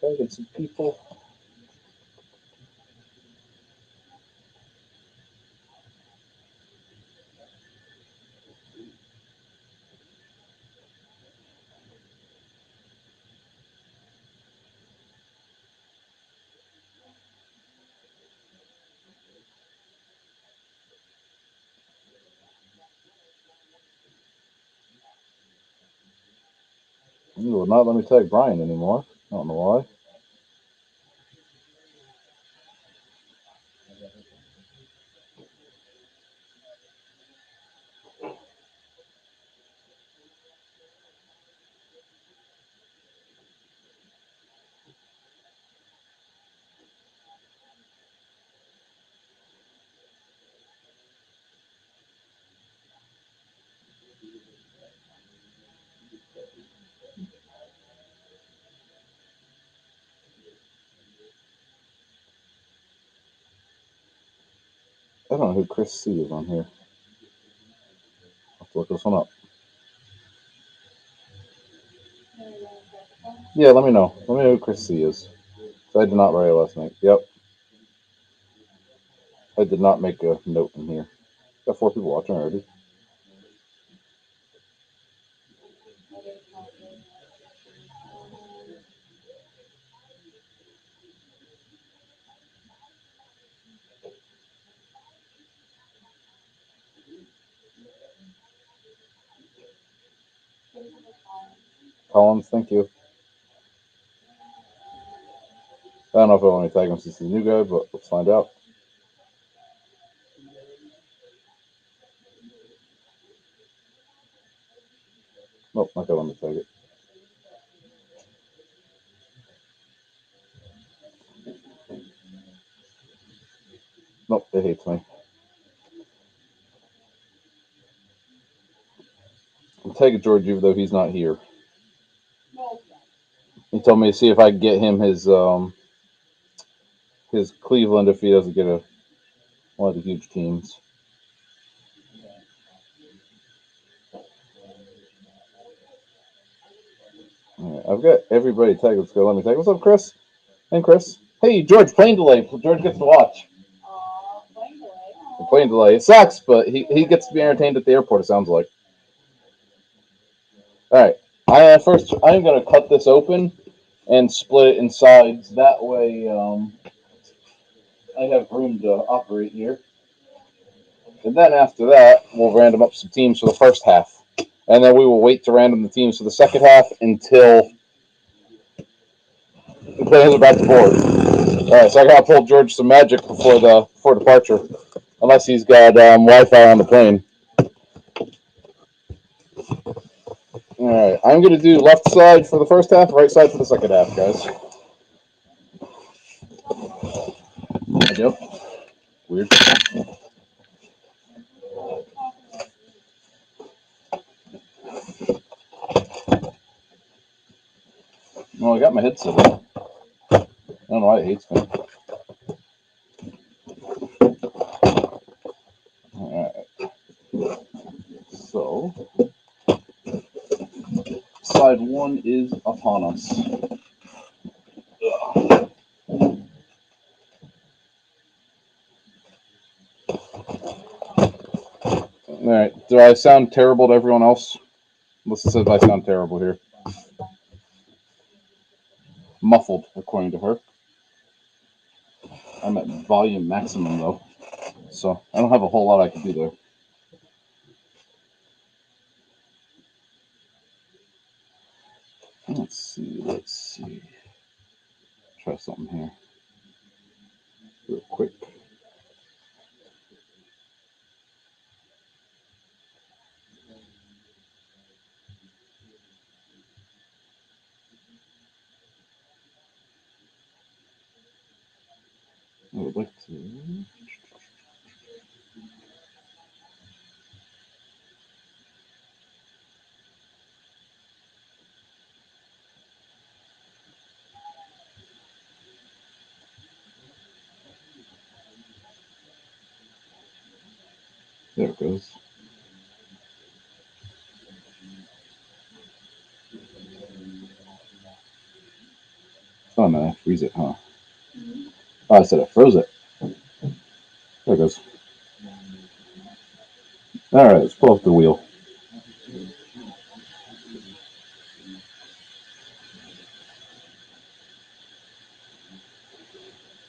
Tagging some people. You will not let me tag Brian anymore. I don't know why. I don't know who Chris C is on here. I'll have to look this one up. Yeah, let me know. Let me know who Chris C is. So I did not write it last night. Yep. I did not make a note in here. Got 4 people watching already. Collins, thank you. I don't know if I'll let me tag him since he's a new guy, but let's find out. Nope, not gonna let me tag it. Nope, it hates me. I'm tagging George even though he's not here. He told me to see if I can get him his Cleveland if he doesn't get one of the huge teams. All right, I've got everybody tagged. Let's go. Let me tag. What's up, Chris? Hey, Chris. Hey, George. Plane delay. George gets to watch. The plane delay. It sucks, but he gets to be entertained at the airport. It sounds like. All right. First, I'm gonna cut this open and split it in sides. That way, I have room to operate here. And then after that, we'll random up some teams for the first half. And then we will wait to random the teams for the second half until the players are back to board. All right, so I gotta pull George some magic before departure, unless he's got Wi-Fi on the plane. All right, I'm gonna do left side for the first half, right side for the second half, guys. Yep. Weird. Well, I got my headset on. I don't know why it hates me. All right. So, side one is upon us. Ugh. All right. Do I sound terrible to everyone else? Melissa says I sound terrible here. Muffled, according to her. I'm at volume maximum though, so I don't have a whole lot I can do there. Let's see. Let's see. Try something here, real quick. I would like to. There it goes. Oh, man, freeze it, huh? Oh, I said I froze it. There it goes. All right, let's pull off the wheel.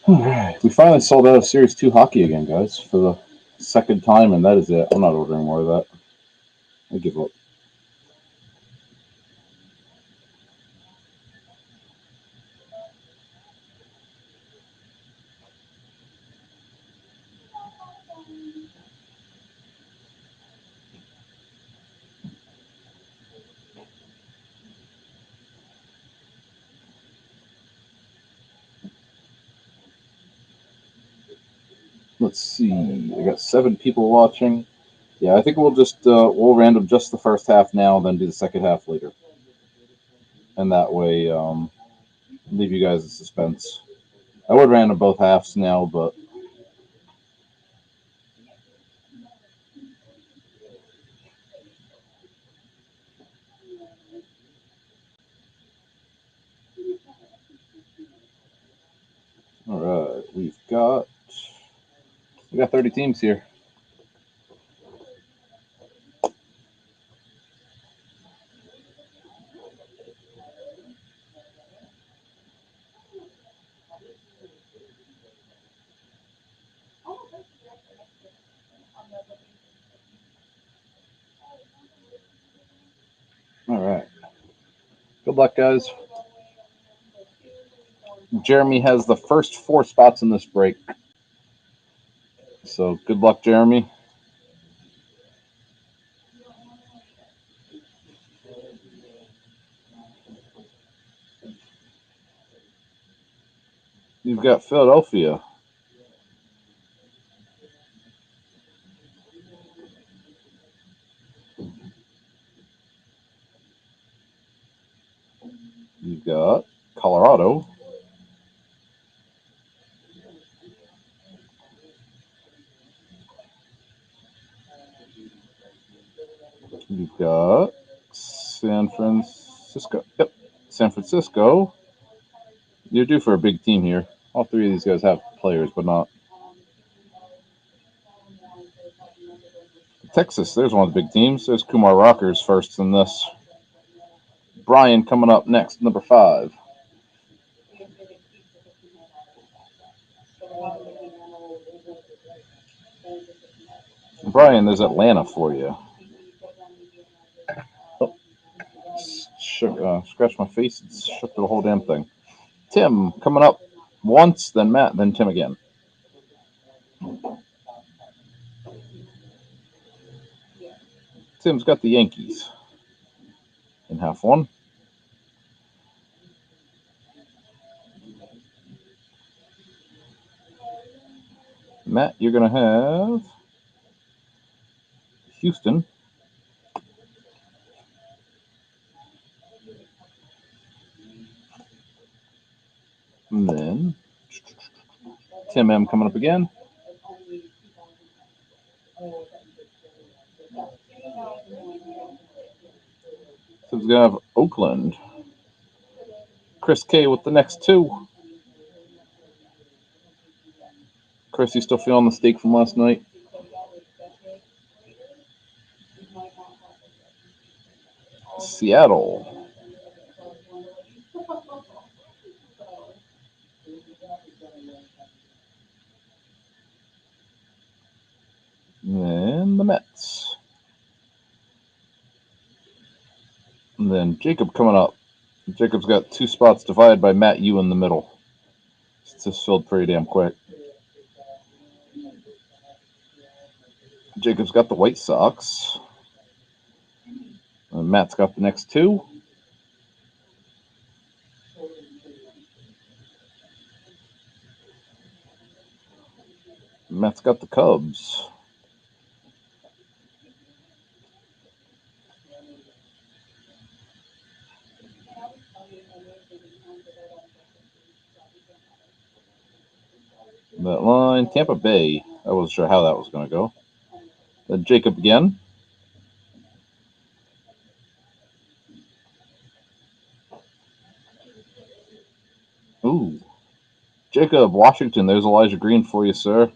All right, we finally sold out of Series 2 hockey again, guys, for the second time, and that is it. I'm not ordering more of that. I give up. Let's see. I got 7 people watching. Yeah, I think we'll just we'll random just the first half now, then do the second half later, and that way leave you guys in suspense. I would random both halves now, but all right, we got 30 teams here. All right, good luck, guys. Jeremy has the first 4 spots in this break, so good luck, Jeremy. You've got Philadelphia. You've got Colorado. You've got San Francisco. Yep, San Francisco. You're due for a big team here. All 3 of these guys have players, but not Texas. There's one of the big teams. There's Kumar Rockers first in this. Brian coming up next, number 5. Brian, there's Atlanta for you. Oh, scratched my face and shook the whole damn thing. Tim coming up once, then Matt, then Tim again. Tim's got the Yankees in half one. Matt, you're going to have Houston. And then Tim M coming up again. Tim's going to have Oakland. Chris K with the next 2. Chris, you still feeling the steak from last night? Seattle. And the Mets. And then Jacob coming up. Jacob's got 2 spots divided by Matt, you in the middle. It's just filled pretty damn quick. Jacob's got the White Sox. And Matt's got the next 2. Matt's got the Cubs. That line, Tampa Bay. I wasn't sure how that was going to go. Then Jacob again. Ooh, Jacob Washington, there's Elijah Green for you, sir.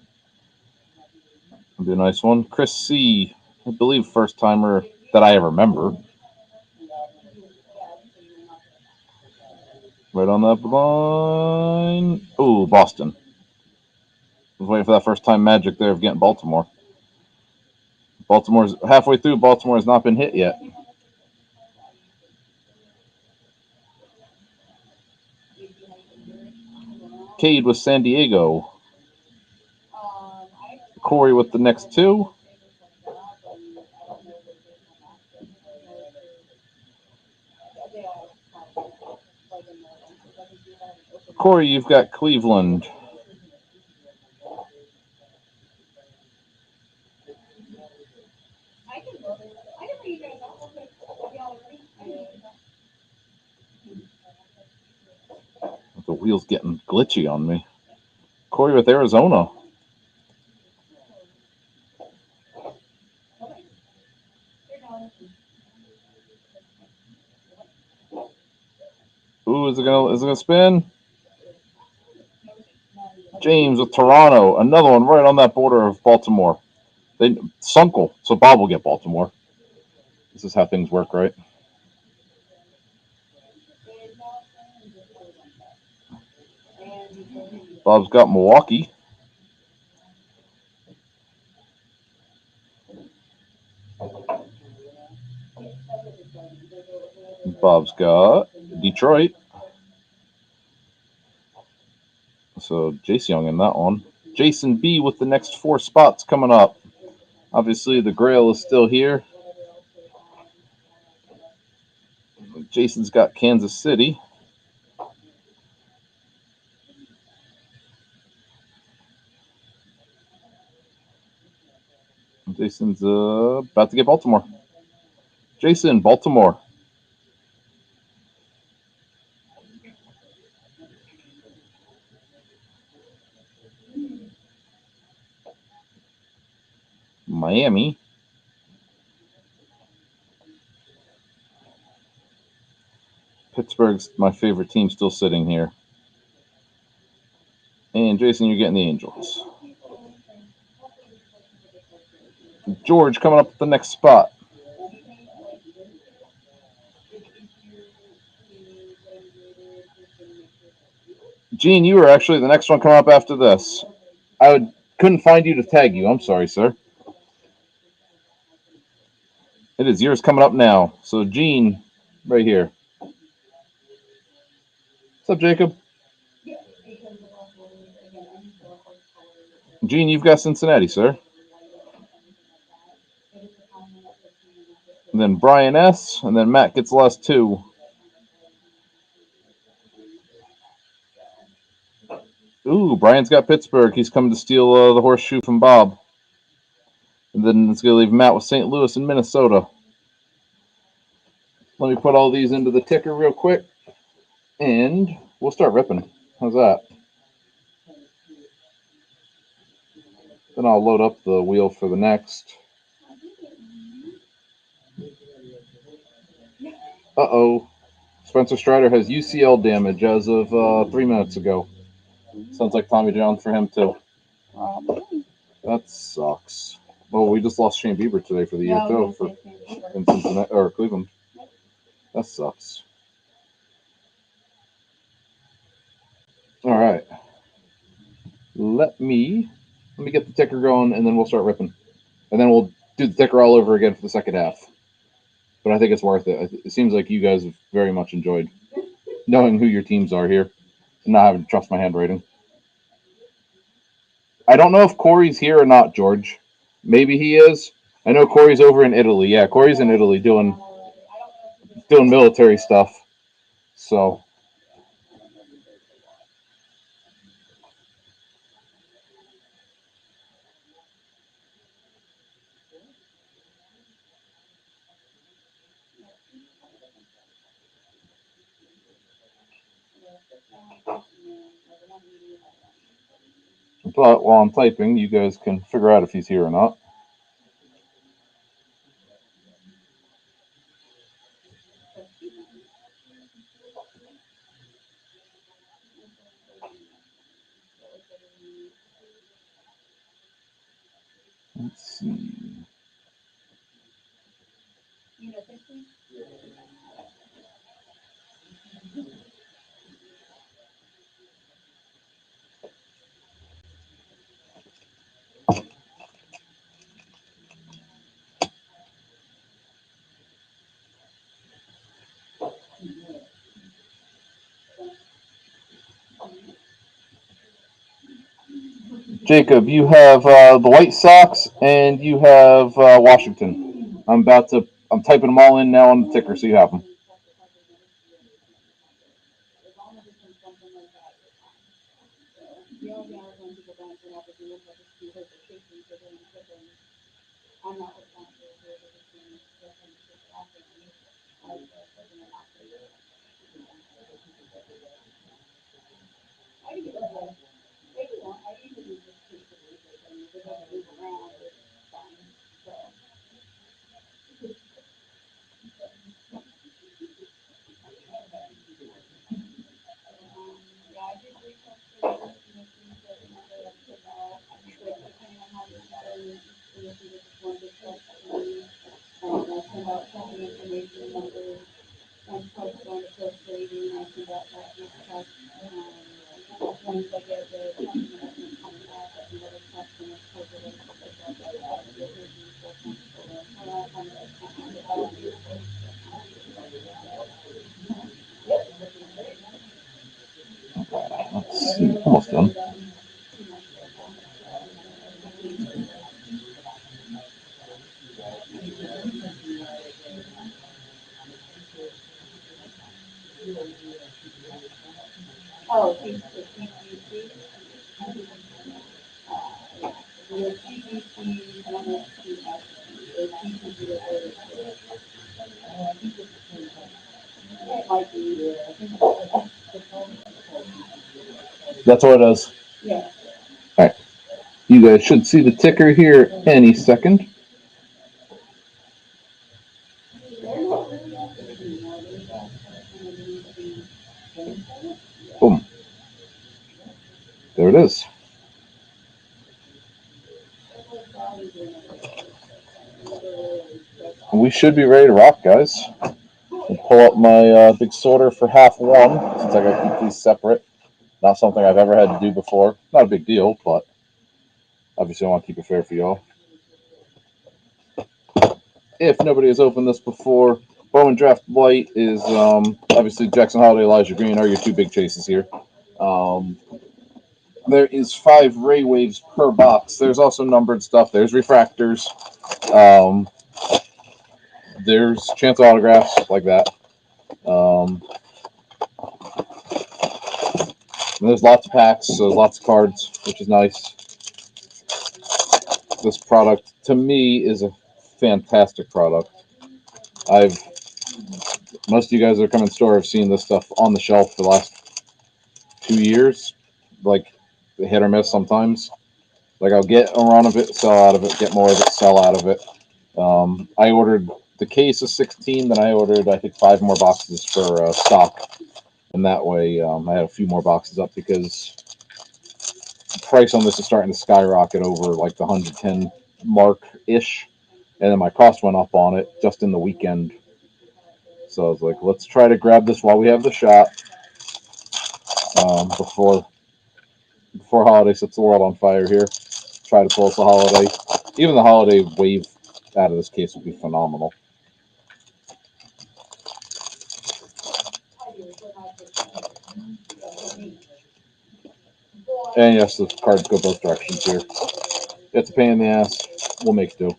That'd be a nice one. Chris C, I believe first timer that I ever remember. Right on that line. Ooh, Boston. I was waiting for that first time magic there of getting Baltimore. Baltimore's halfway through. Baltimore has not been hit yet. Cade with San Diego. Corey with the next two. Corey, you've got Cleveland. The wheel's getting glitchy on me. Corey with Arizona. Ooh, is it gonna spin? James with Toronto. Another one right on that border of Baltimore. They Sunkel, so Bob will get Baltimore. This is how things work, right? Bob's got Milwaukee. Bob's got Detroit. So Jace Young in that one. Jason B with the next four spots coming up. Obviously, the Grail is still here. Jason's got Kansas City. Jason's about to get Baltimore. Jason, Baltimore. Miami. Pittsburgh's my favorite team still sitting here. And Jason, you're getting the Angels. George coming up at the next spot. Gene, you are actually the next one coming up after this. Couldn't find you to tag you. I'm sorry, sir. It is yours coming up now. So Gene, right here. What's up, Jacob? Gene, you've got Cincinnati, sir. And then Brian S. And then Matt gets the last two. Ooh, Brian's got Pittsburgh. He's coming to steal the horseshoe from Bob. And then it's going to leave Matt with St. Louis and Minnesota. Let me put all these into the ticker real quick. And we'll start ripping. How's that? Then I'll load up the wheel for the next. Uh-oh. Spencer Strider has UCL damage as of 3 minutes ago. Sounds like Tommy John for him, too. That sucks. Well, we just lost Shane Bieber today for the year, too, in Cincinnati, or Cleveland. That sucks. All right. Let me get the ticker going, and then we'll start ripping. And then we'll do the ticker all over again for the second half. But I think it's worth it. It seems like you guys have very much enjoyed knowing who your teams are here and not having to trust my handwriting. I don't know if Corey's here or not, George. Maybe he is. I know Corey's over in Italy. Yeah, Corey's in Italy doing military stuff. So but while I'm typing, you guys can figure out if he's here or not. Jacob, you have the White Sox and you have Washington. I'm typing them all in now on the ticker so you have them. Let's see, almost done. That's what it is. All right. You guys should see the ticker here any second. Boom. There it is. We should be ready to rock, guys. I'll pull up my big sorter for half one since I got to keep these separate. Not something I've ever had to do before. Not a big deal, but obviously I want to keep it fair for y'all. If nobody has opened this before, Bowman Draft Lite is obviously Jackson Holiday, Elijah Green are your two big chases here. There is 5 ray waves per box. There's also numbered stuff. There's refractors. Um, there's chance autographs like that. There's lots of packs, so there's lots of cards, which is nice. This product, to me, is a fantastic product. Most of you guys that are coming to the store have seen this stuff on the shelf for the last 2 years. Like, hit or miss sometimes. Like, I'll get a run of it, sell out of it, get more of it, sell out of it. I ordered the case of 16, then I ordered, I think, 5 more boxes for stock. And that way, I had a few more boxes up because the price on this is starting to skyrocket over like the 110 mark ish. And then my cost went up on it just in the weekend. So I was like, let's try to grab this while we have the shot before holiday sets the world on fire here. Try to pull us a holiday. Even the holiday wave out of this case would be phenomenal. And yes, the cards go both directions here. It's a pain in the ass. We'll make do.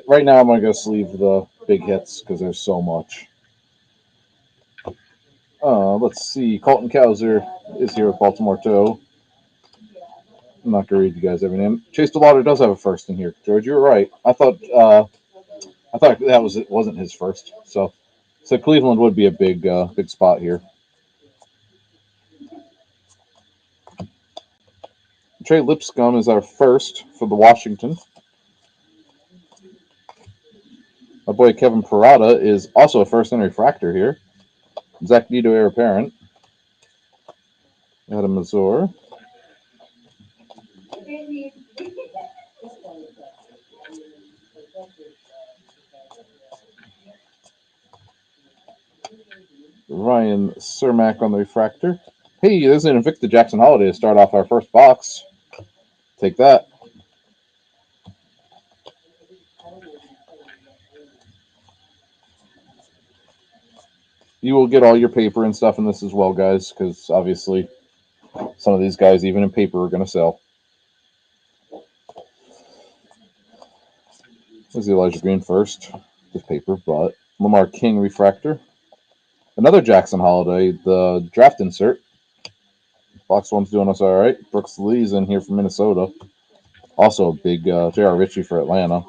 Right now I'm gonna go sleeve the big hits because there's so much. Let's see. Colton Cowser is here with Baltimore too. I'm not gonna read you guys every name. Chase DeLauder does have a first in here. George, you were right. I thought that wasn't his first. So Cleveland would be a big spot here. Trey Lipscomb is our first for the Washington. My boy Kevin Parada is also a first in refractor here. Zach Nito, heir apparent. Adam Mazur. Ryan Cermak on the refractor. Hey, there's an Invicta Jackson Holiday to start off our first box. Take that. You will get all your paper and stuff in this as well, guys, because obviously some of these guys, even in paper, are going to sell. There's the Elijah Green first, with paper, but Lamar King refractor. Another Jackson Holiday, the draft insert. Box one's doing us all right. Brooks Lee's in here from Minnesota. Also a big J.R. Ritchie for Atlanta.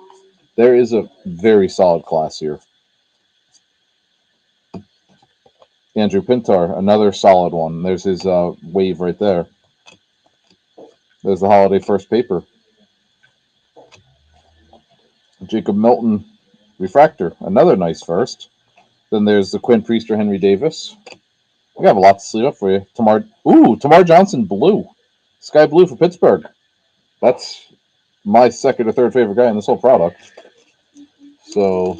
There is a very solid class here. Andrew Pintar, another solid one. There's his wave right there. There's the Holiday first paper. Jacob Milton refractor, another nice first. Then there's the Quinn Priester Henry Davis. We have a lot to sleeve up for you. Tamar Johnson blue. Sky blue for Pittsburgh. That's my second or third favorite guy in this whole product. So,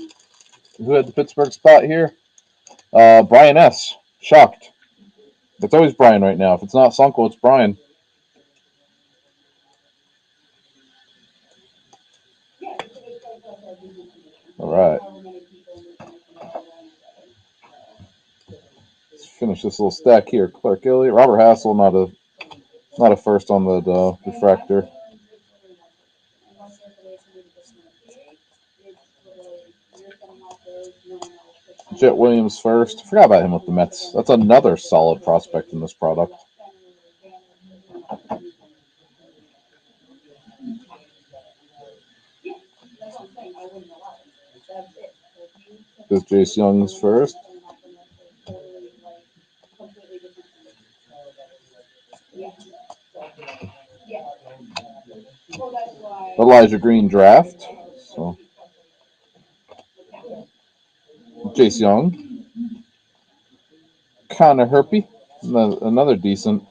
who had the Pittsburgh spot here? Brian S. Shocked. It's always Brian right now. If it's not Sunkel, it's Brian. All right. Let's finish this little stack here. Clark Elliott, Robert Hassel, not a first on the refractor. Jet Williams first. Forgot about him with the Mets. That's another solid prospect in this product. There's Jace Young's first. Elijah Green draft. So Jace Young. Connor Herpy. Another decent.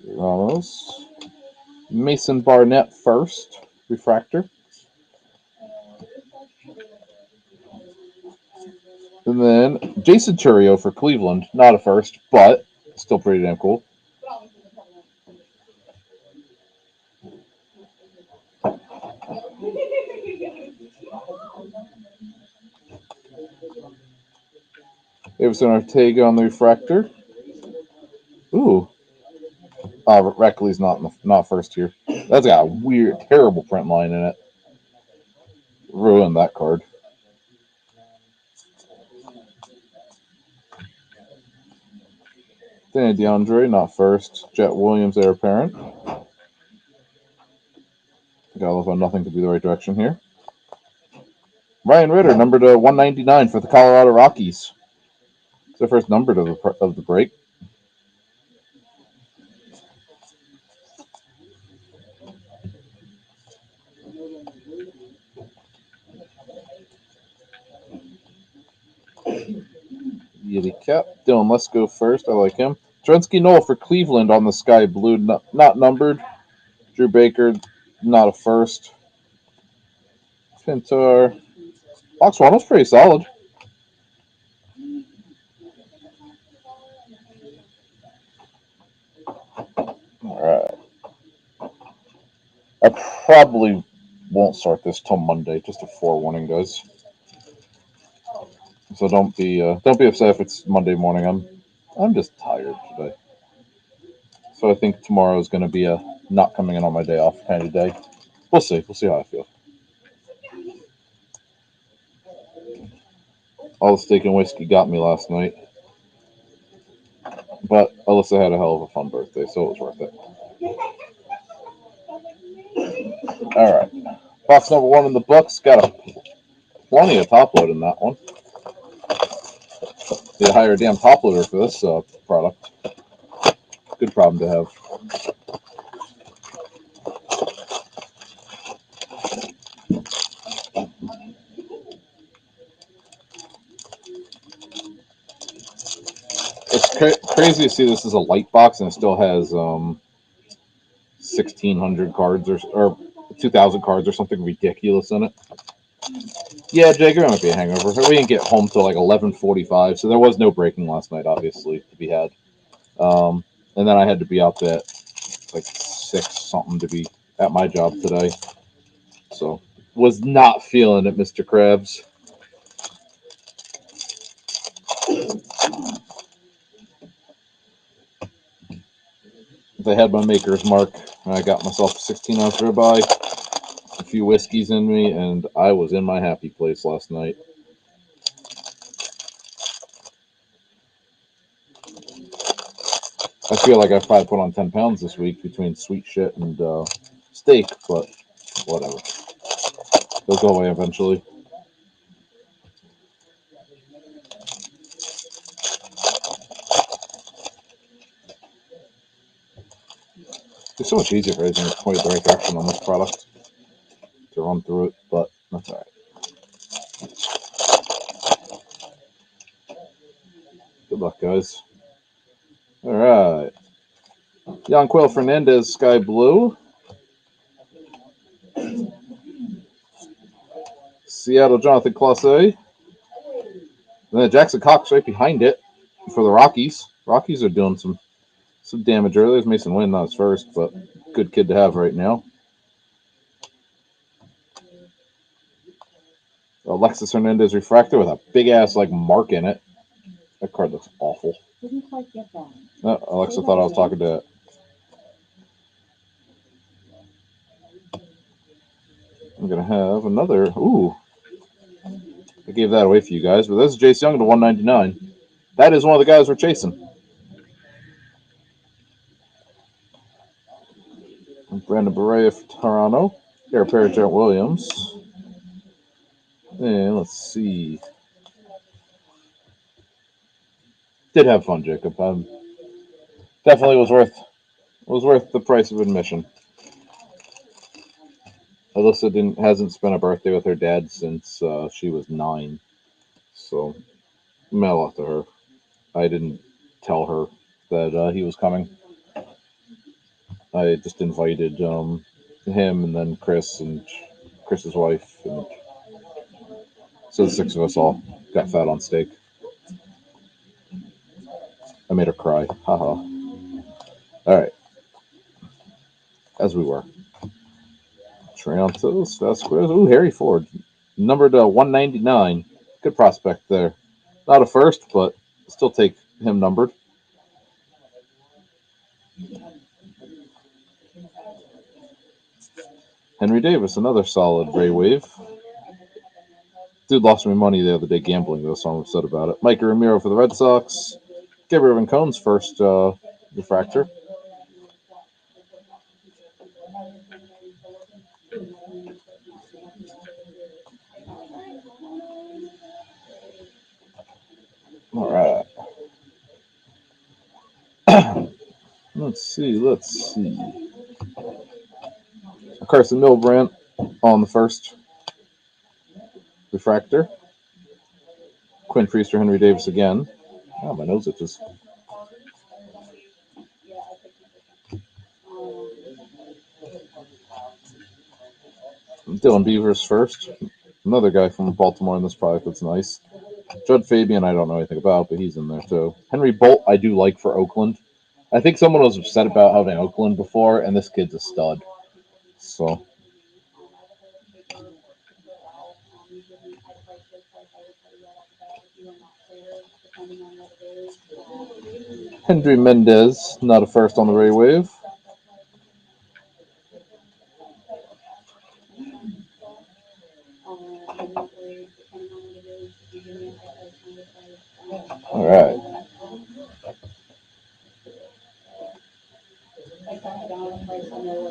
Ramos. Mason Barnett first. Refractor. And then Jason Churio for Cleveland. Not a first, but still pretty damn cool. Everson Ortega on the refractor. Ooh. Reckley's not first here. That's got a weird, terrible print line in it. Ruined that card. Danny DeAndre, not first. Jet Williams, heir apparent. Gotta love how nothing could be the right direction here. Ryan Ritter, number to 199 for the Colorado Rockies. It's their first number of the break. Yeti Cap. Dylan, let's go first. I like him. Trensky Knoll for Cleveland on the sky blue, not numbered. Drew Baker, not a first. Pintar. Box one was pretty solid. All right. I probably won't start this till Monday. Just a forewarning, guys. So don't be upset if it's Monday morning. I'm just tired today. So I think tomorrow is going to be a not coming in on my day off kind of day. We'll see. We'll see how I feel. All the steak and whiskey got me last night. But Alyssa had a hell of a fun birthday, so it was worth it. All right. Box number one in the books. Got plenty of top load in that one. Need to hire a damn top loader for this product. Good problem to have. It's crazy to see this as a light box and it still has 1,600 cards or 2,000 cards or something ridiculous in it. Yeah, Jagger might be a hangover. We didn't get home till like 11:45, so there was no breaking last night, obviously, to be had. And then I had to be out at like 6 something to be at my job today. So was not feeling it, Mr. Krabs. I had my maker's mark. I got myself a 16-ounce ribeye, a few whiskeys in me, and I was in my happy place last night. I feel like I've probably put on 10 pounds this week between sweet shit and steak, but whatever. They'll go away eventually. It's so much easier for everything to point the right direction on this product to run through it, but that's alright. Good luck, guys. Alright. Yanquiel Fernandez, Sky Blue. Seattle, Jonathan Clase. And then Jackson Cox right behind it for the Rockies. Rockies are doing some damage early. There's Mason Wynn, not his first, but good kid to have right now. Alexis Hernandez refractor with a big ass like mark in it. That card looks awful. Didn't quite get that. Alexa thought I was talking to it. I'm gonna have another. Ooh, I gave that away for you guys, but this is Jace Young to 199. That is one of the guys we're chasing. Brandon Barea for Toronto. Garrett Perry, Jarrett Williams. And let's see. Did have fun, Jacob. Definitely was worth the price of admission. Alyssa hasn't spent a birthday with her dad since she was 9, so mail off to her. I didn't tell her that he was coming. I just invited him and then Chris and Chris's wife, and so the 6 of us all got fat on steak. I made her cry. Haha. All right, as we were. Triantos, Vasquez. Ooh, Harry Ford, numbered 199. Good prospect there. Not a first, but still take him numbered. Henry Davis, another solid Ray Wave. Dude lost me money the other day gambling, though, so I'm upset about it. Mike Ramiro for the Red Sox. Gabriel Vincone's first refractor. All right. Let's see. Carson Milbrandt on the first refractor. Quinn Priester, Henry Davis again. Oh, my nose itches. Dylan Beavers first. Another guy from Baltimore in this product that's nice. Judd Fabian, I don't know anything about, but he's in there too. Henry Bolt, I do like for Oakland. I think someone was upset about having Oakland before, and this kid's a stud. So. Hendry Mendez, not a first on the Ray Wave. All right.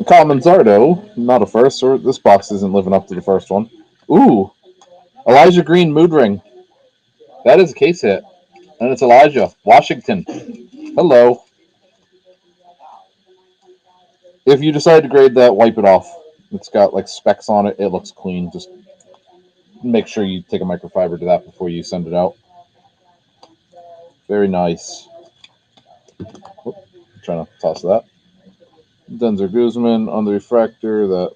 Kyle Manzardo, not a first. Or this box isn't living up to the first one. Ooh, Elijah Green mood ring. That is a case hit, and it's Elijah Washington. Hello. If you decide to grade that, wipe it off. It's got like specks on it. It looks clean. Just make sure you take a microfiber to that before you send it out. Very nice. Oop, trying to toss that. Denzer Guzman on the refractor. That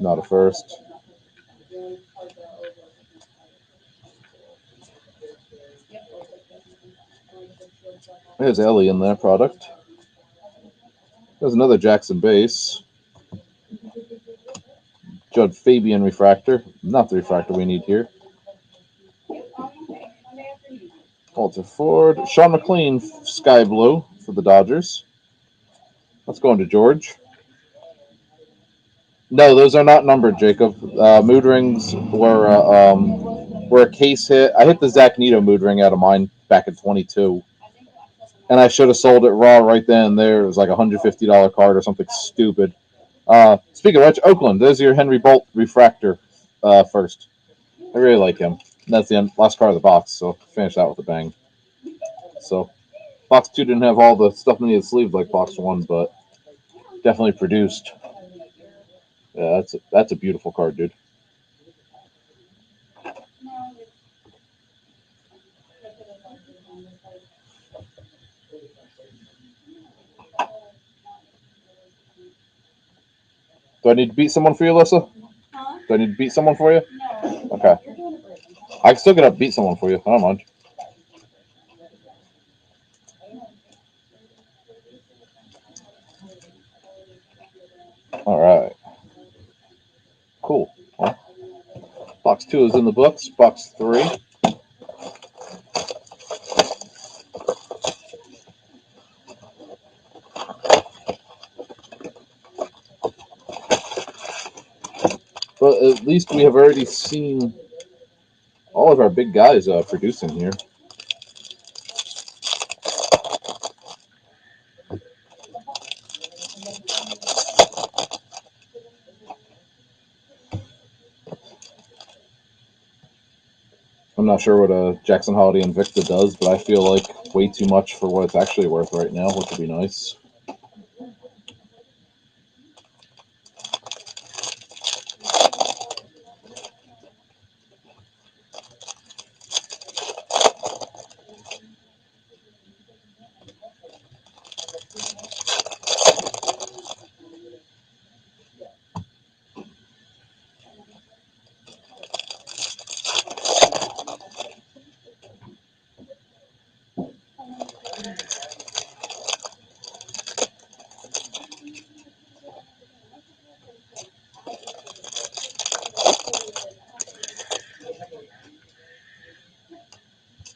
not a first. There's Ellie in that product. There's another Jackson base. Judd Fabian refractor. Not the refractor we need here. Walter Ford. Sean McLean, sky blue for the Dodgers. Let's go into George. No, those are not numbered, Jacob. Mood rings were a case hit. I hit the Zach Neto mood ring out of mine back in 22, and I should have sold it raw right then and there. It was like a $150 card or something stupid. Speaking of which, Oakland, there's your Henry Bolt refractor first. I really like him. That's the last card of the box, so finish that with a bang. So box 2 didn't have all the stuff in the sleeve like box 1, but definitely produced. Yeah, that's a beautiful card, dude. Do I need to beat someone for you, Alyssa? Do I need to beat someone for you? Okay. I can still get up beat someone for you. I don't mind. All right. Cool. Well, box 2 is in the books. Box 3. But at least we have already seen all of our big guys producing here. I'm not sure what a Jackson Holiday Invicta does, but I feel like way too much for what it's actually worth right now, which would be nice.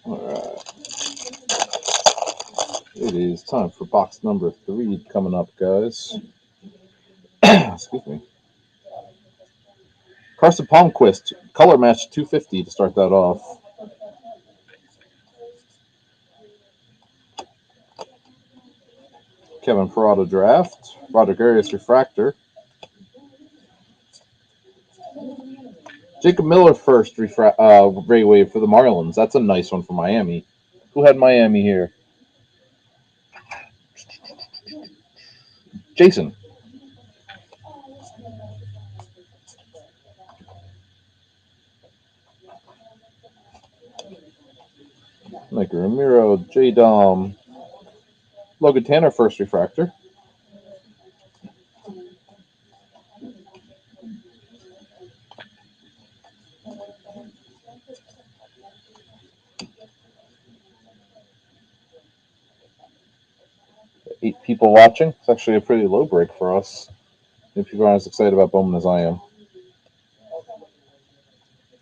All right. It is time for box number 3 coming up, guys. Excuse me. Carson Palmquist, color match 250 to start that off. Kevin Parada draft. Rodriguez refractor. Jacob Miller first Ray Wave for the Marlins. That's a nice one for Miami. Who had Miami here? Jason. Mike Ramiro, J Dom, Logan Tanner first refractor. Eight people watching. It's actually a pretty low break for us. If people aren't as excited about Bowman as I am.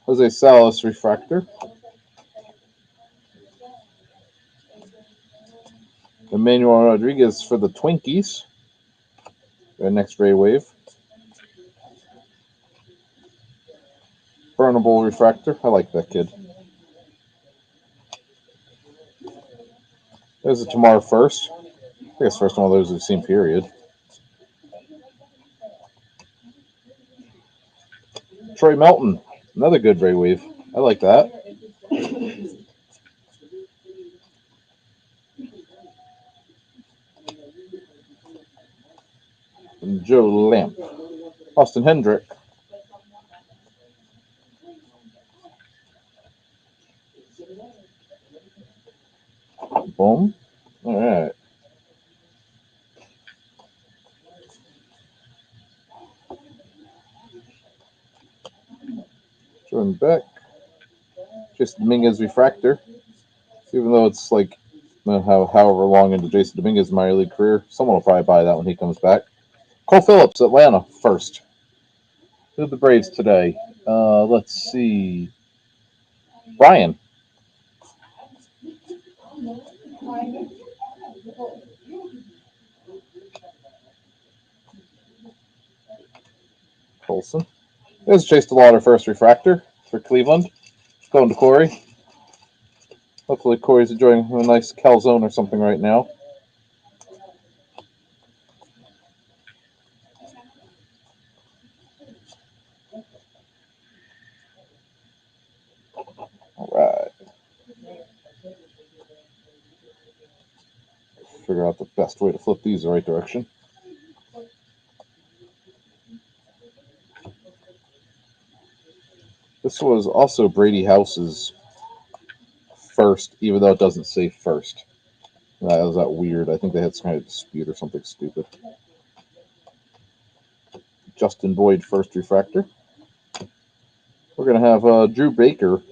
Jose Salas refractor. Emmanuel Rodriguez for the Twinkies. Next Ray Wave. Burnable refractor. I like that kid. There's a Tamar first. I guess first one of those we've seen, period. Troy Melton. Another good Ray Wave. I like that. And Joe Lamp. Austin Hendrick. Boom. All right. Jordan Beck. Just Dominguez refractor. Even though it's like however long into Jason Dominguez's minor league career. Someone will probably buy that when he comes back. Cole Phillips, Atlanta, first. Who are the Braves today? Let's see. Brian. Colson. There's Chase DeLauder, first refractor for Cleveland. Going to Corey. Hopefully Corey's enjoying a nice calzone or something right now. All right. Figure out the best way to flip these the right direction. This was also Brady House's first, even though it doesn't say first. That was that weird. I think they had some kind of dispute or something stupid. Justin Boyd, first refractor. We're going to have Drew Baker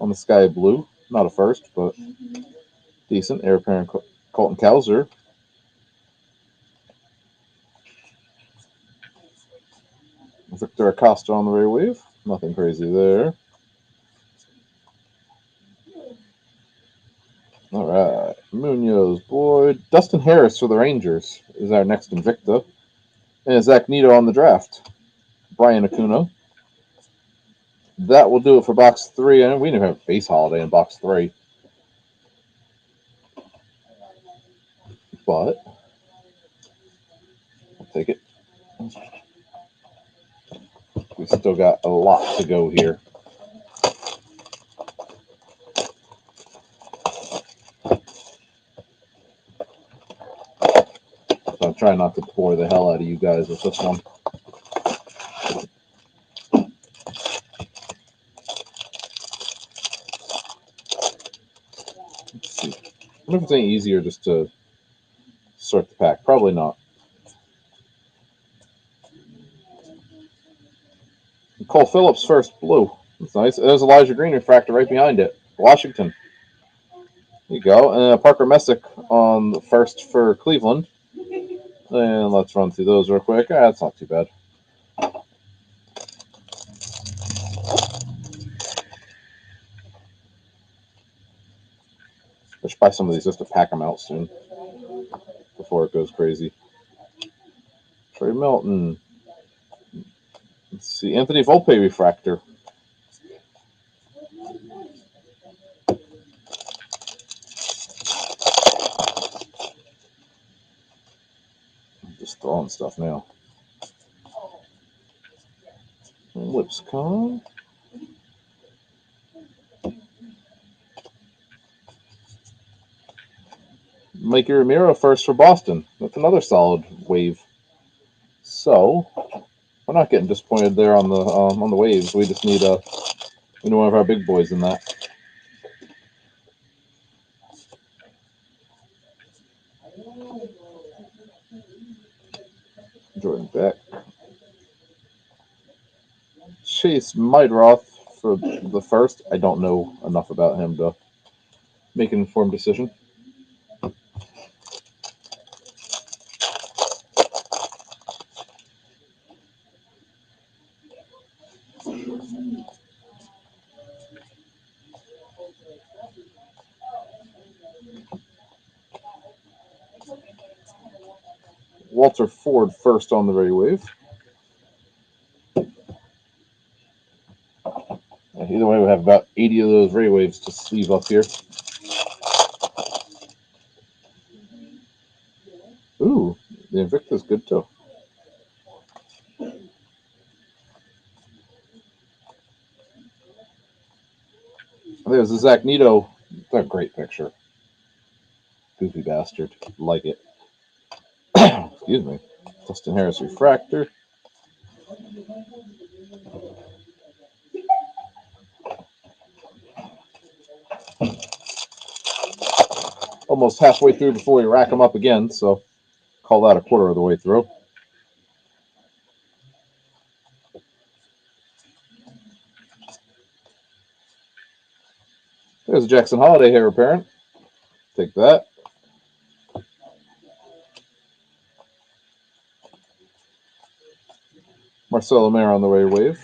on the sky blue. Not a first, but decent. Heir apparent Colton Cowser. Victor Acosta on the Ray Wave. Nothing crazy there. All right. Munoz, Boyd. Dustin Harris for the Rangers is our next Invicta. And Zach Neto on the draft. Brian Acuna. That will do it for box 3. And we didn't have a base holiday in box 3. But I'll take it. We still got a lot to go here. So I'm trying not to bore the hell out of you guys with this one. Let's see. I wonder if it's any easier just to sort the pack. Probably not. Cole Phillips, first blue. That's nice. There's Elijah Green refractor right behind it. Washington. There you go. And Parker Messick on the first for Cleveland. And let's run through those real quick. That's not too bad. I should buy some of these just to pack them out soon before it goes crazy. Trey Milton. Let's see. Anthony Volpe refractor. I'm just throwing stuff now. Lipscomb. Mikey Ramiro first for Boston. That's another solid wave. So we're not getting disappointed there on the waves. We just need one of our big boys in that. Jordan Beck. Chase Midroth for the first. I don't know enough about him to make an informed decision. Walter Ford first on the Ray Wave. Either way, we have about 80 of those Ray Waves to sleeve up here. Ooh, the Invicta's good too. There's the Zach Neto. That's a great picture. Goofy bastard. Like it. Excuse me. Dustin Harris refractor. Almost halfway through before we rack them up again, so call that a quarter of the way through. There's a Jackson Holiday heir apparent. Take that. Marcelo Mayer on the rare wave.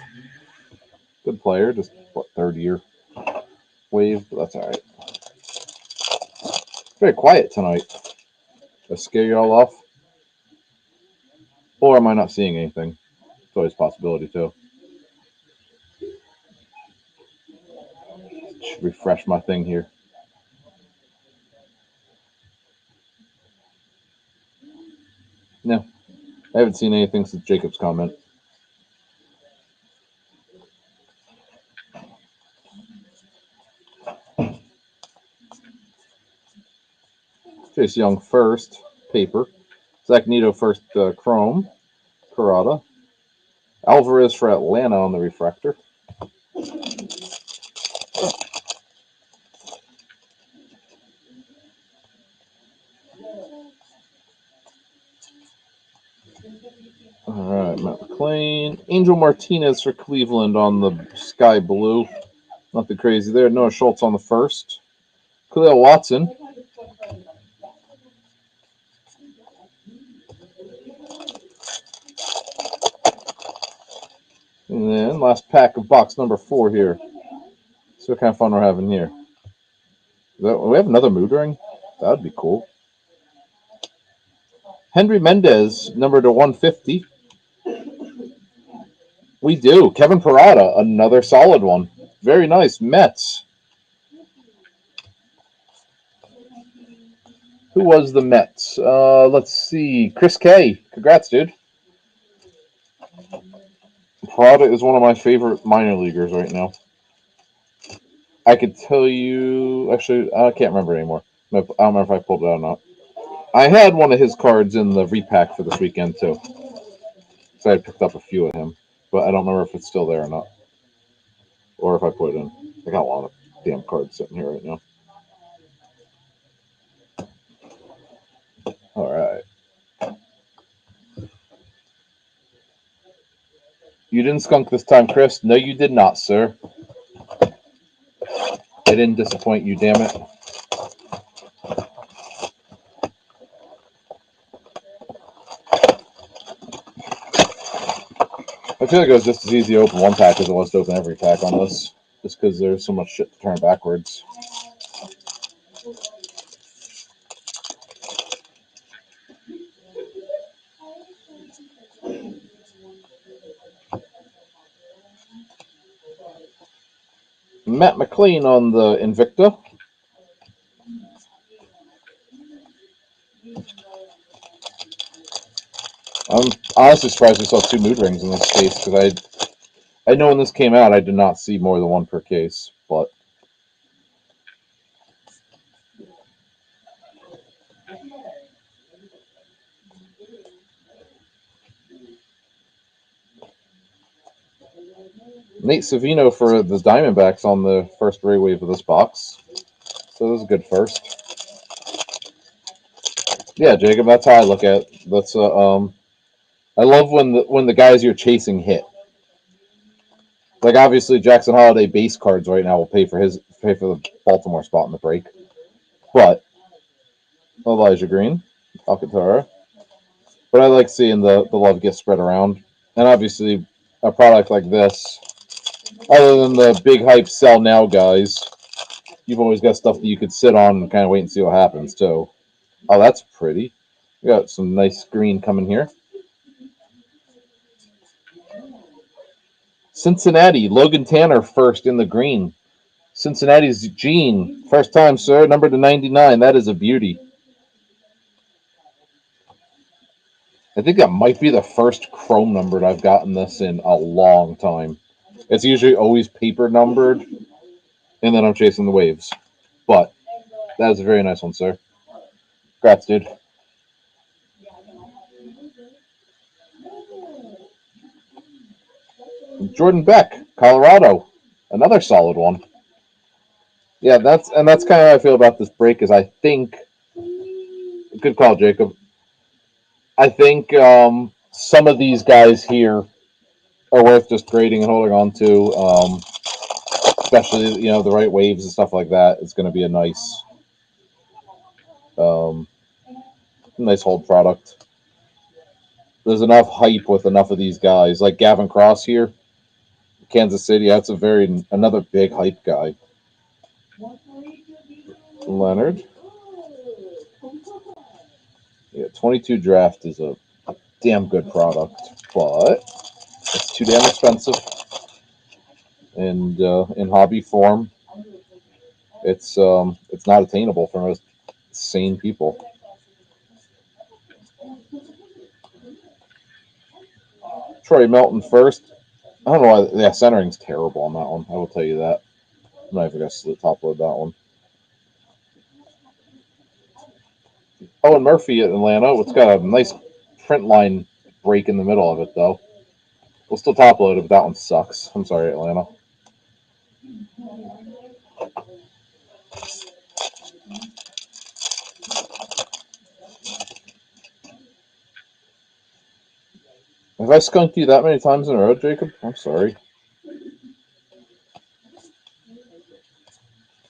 Good player, just what, third year wave, but that's all right. Very quiet tonight. Did I scare you all off? Or am I not seeing anything? It's always a possibility too. Should refresh my thing here. No, I haven't seen anything since Jacob's comment. Chase Young first, paper. Zach Neto first, chrome. Carrata. Alvarez for Atlanta on the refractor. All right, Matt McClain. Angel Martinez for Cleveland on the sky blue. Nothing crazy there. Noah Schultz on the first. Khalil Watson. And then last pack of box number 4 here. See what kind of fun we're having here. We have another mood ring? That would be cool. Henry Mendez, number to 150. We do. Kevin Parada, another solid one. Very nice. Mets. Who was the Mets? Let's see. Chris K. Congrats, dude. Parada is one of my favorite minor leaguers right now. I could tell you. Actually, I can't remember anymore. I don't remember if I pulled it out or not. I had one of his cards in the repack for this weekend, too. So I picked up a few of him. But I don't remember if it's still there or not. Or if I put it in. I got a lot of damn cards sitting here right now. All right. You didn't skunk this time, Chris. No, you did not, sir. I didn't disappoint you, damn it. I feel like it was just as easy to open one pack as it was to open every pack on this. Just because there's so much shit to turn backwards. Matt McClain on the Invicta. I'm honestly surprised we saw 2 mood rings in this case because I know when this came out I did not see more than 1 per case, but Nate Savino for the Diamondbacks on the first ray wave of this box. So this is a good first. Yeah, Jacob, that's how I look at it. That's I love when the guys you're chasing hit. Like obviously Jackson Holiday base cards right now will pay for the Baltimore spot in the break. But Elijah Green, Alcantara. But I like seeing the love get spread around. And obviously a product like this, other than the big hype sell now guys, you've always got stuff that you could sit on and kind of wait and see what happens too. Oh, that's pretty. We got some nice green coming here. Cincinnati, Logan Tanner first in the green. Cincinnati's Gene, first time, sir, number to 99. That is a beauty. I think that might be the first chrome numbered I've gotten this in a long time. It's usually always paper numbered, and then I'm chasing the waves. But that is a very nice one, sir. Congrats, dude. Jordan Beck, Colorado, another solid one. Yeah, that's kind of how I feel about this break. Is I think, good call, Jacob. I think some of these guys here are worth just grading and holding on to. Especially the right waves and stuff like that. It's going to be a nice Um, nice hold product. There's enough hype with enough of these guys, like Gavin Cross here, Kansas City. That's another big hype guy. Leonard, yeah, 22 draft is a damn good product, but it's too damn expensive. And in hobby form, it's not attainable for most sane people. Troy Melton first. I don't know why. Yeah, centering's terrible on that one. I will tell you that. I'm not even gonna top load that one. Owen Murphy at Atlanta. It's got a nice print line break in the middle of it though. We'll still top load it, but that one sucks. I'm sorry, Atlanta. Have I skunked you that many times in a row, Jacob? I'm sorry.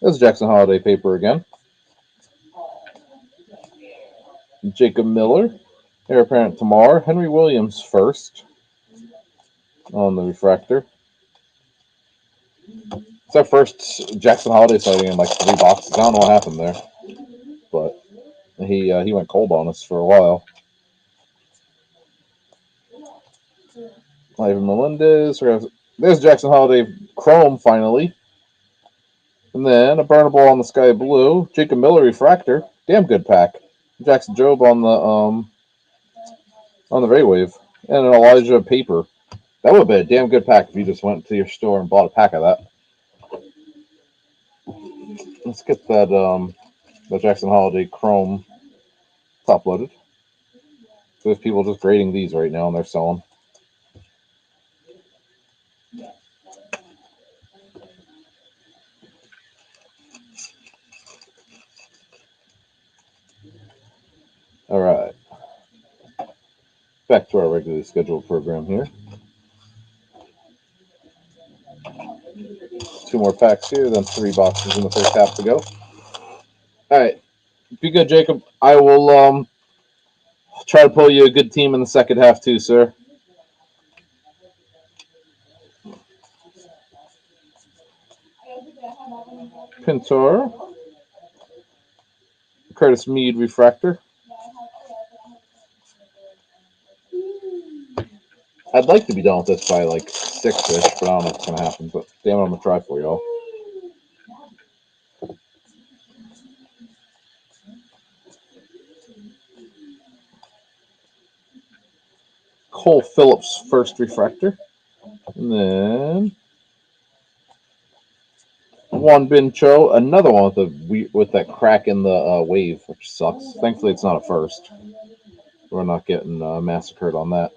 There's Jackson Holiday paper again. Jacob Miller. Heir apparent Tamar. Henry Williams first on the refractor. It's our first Jackson Holiday sighting in like 3 boxes. I don't know what happened there, but he went cold on us for a while. Ivan Melendez. There's Jackson Holiday Chrome finally. And then a burnable on the sky blue. Jacob Miller refractor. Damn good pack. Jackson Job on the Ray Wave. And an Elijah paper. That would have been a damn good pack if you just went to your store and bought a pack of that. Let's get the Jackson Holiday Chrome top loaded. There's people just grading these right now and they're selling. All right. Back to our regularly scheduled program here. 2 more packs here, then 3 boxes in the first half to go. All right. Be good, Jacob. I will try to pull you a good team in the second half too, sir. Pintor. Curtis Mead refractor. I'd like to be done with this by like 6-ish, but I don't know what's gonna happen. But damn it, I'm gonna try for y'all. Cole Phillips first refractor, and then Juan Bin Cho, another one with that crack in the wave, which sucks. Thankfully, it's not a first. We're not getting massacred on that.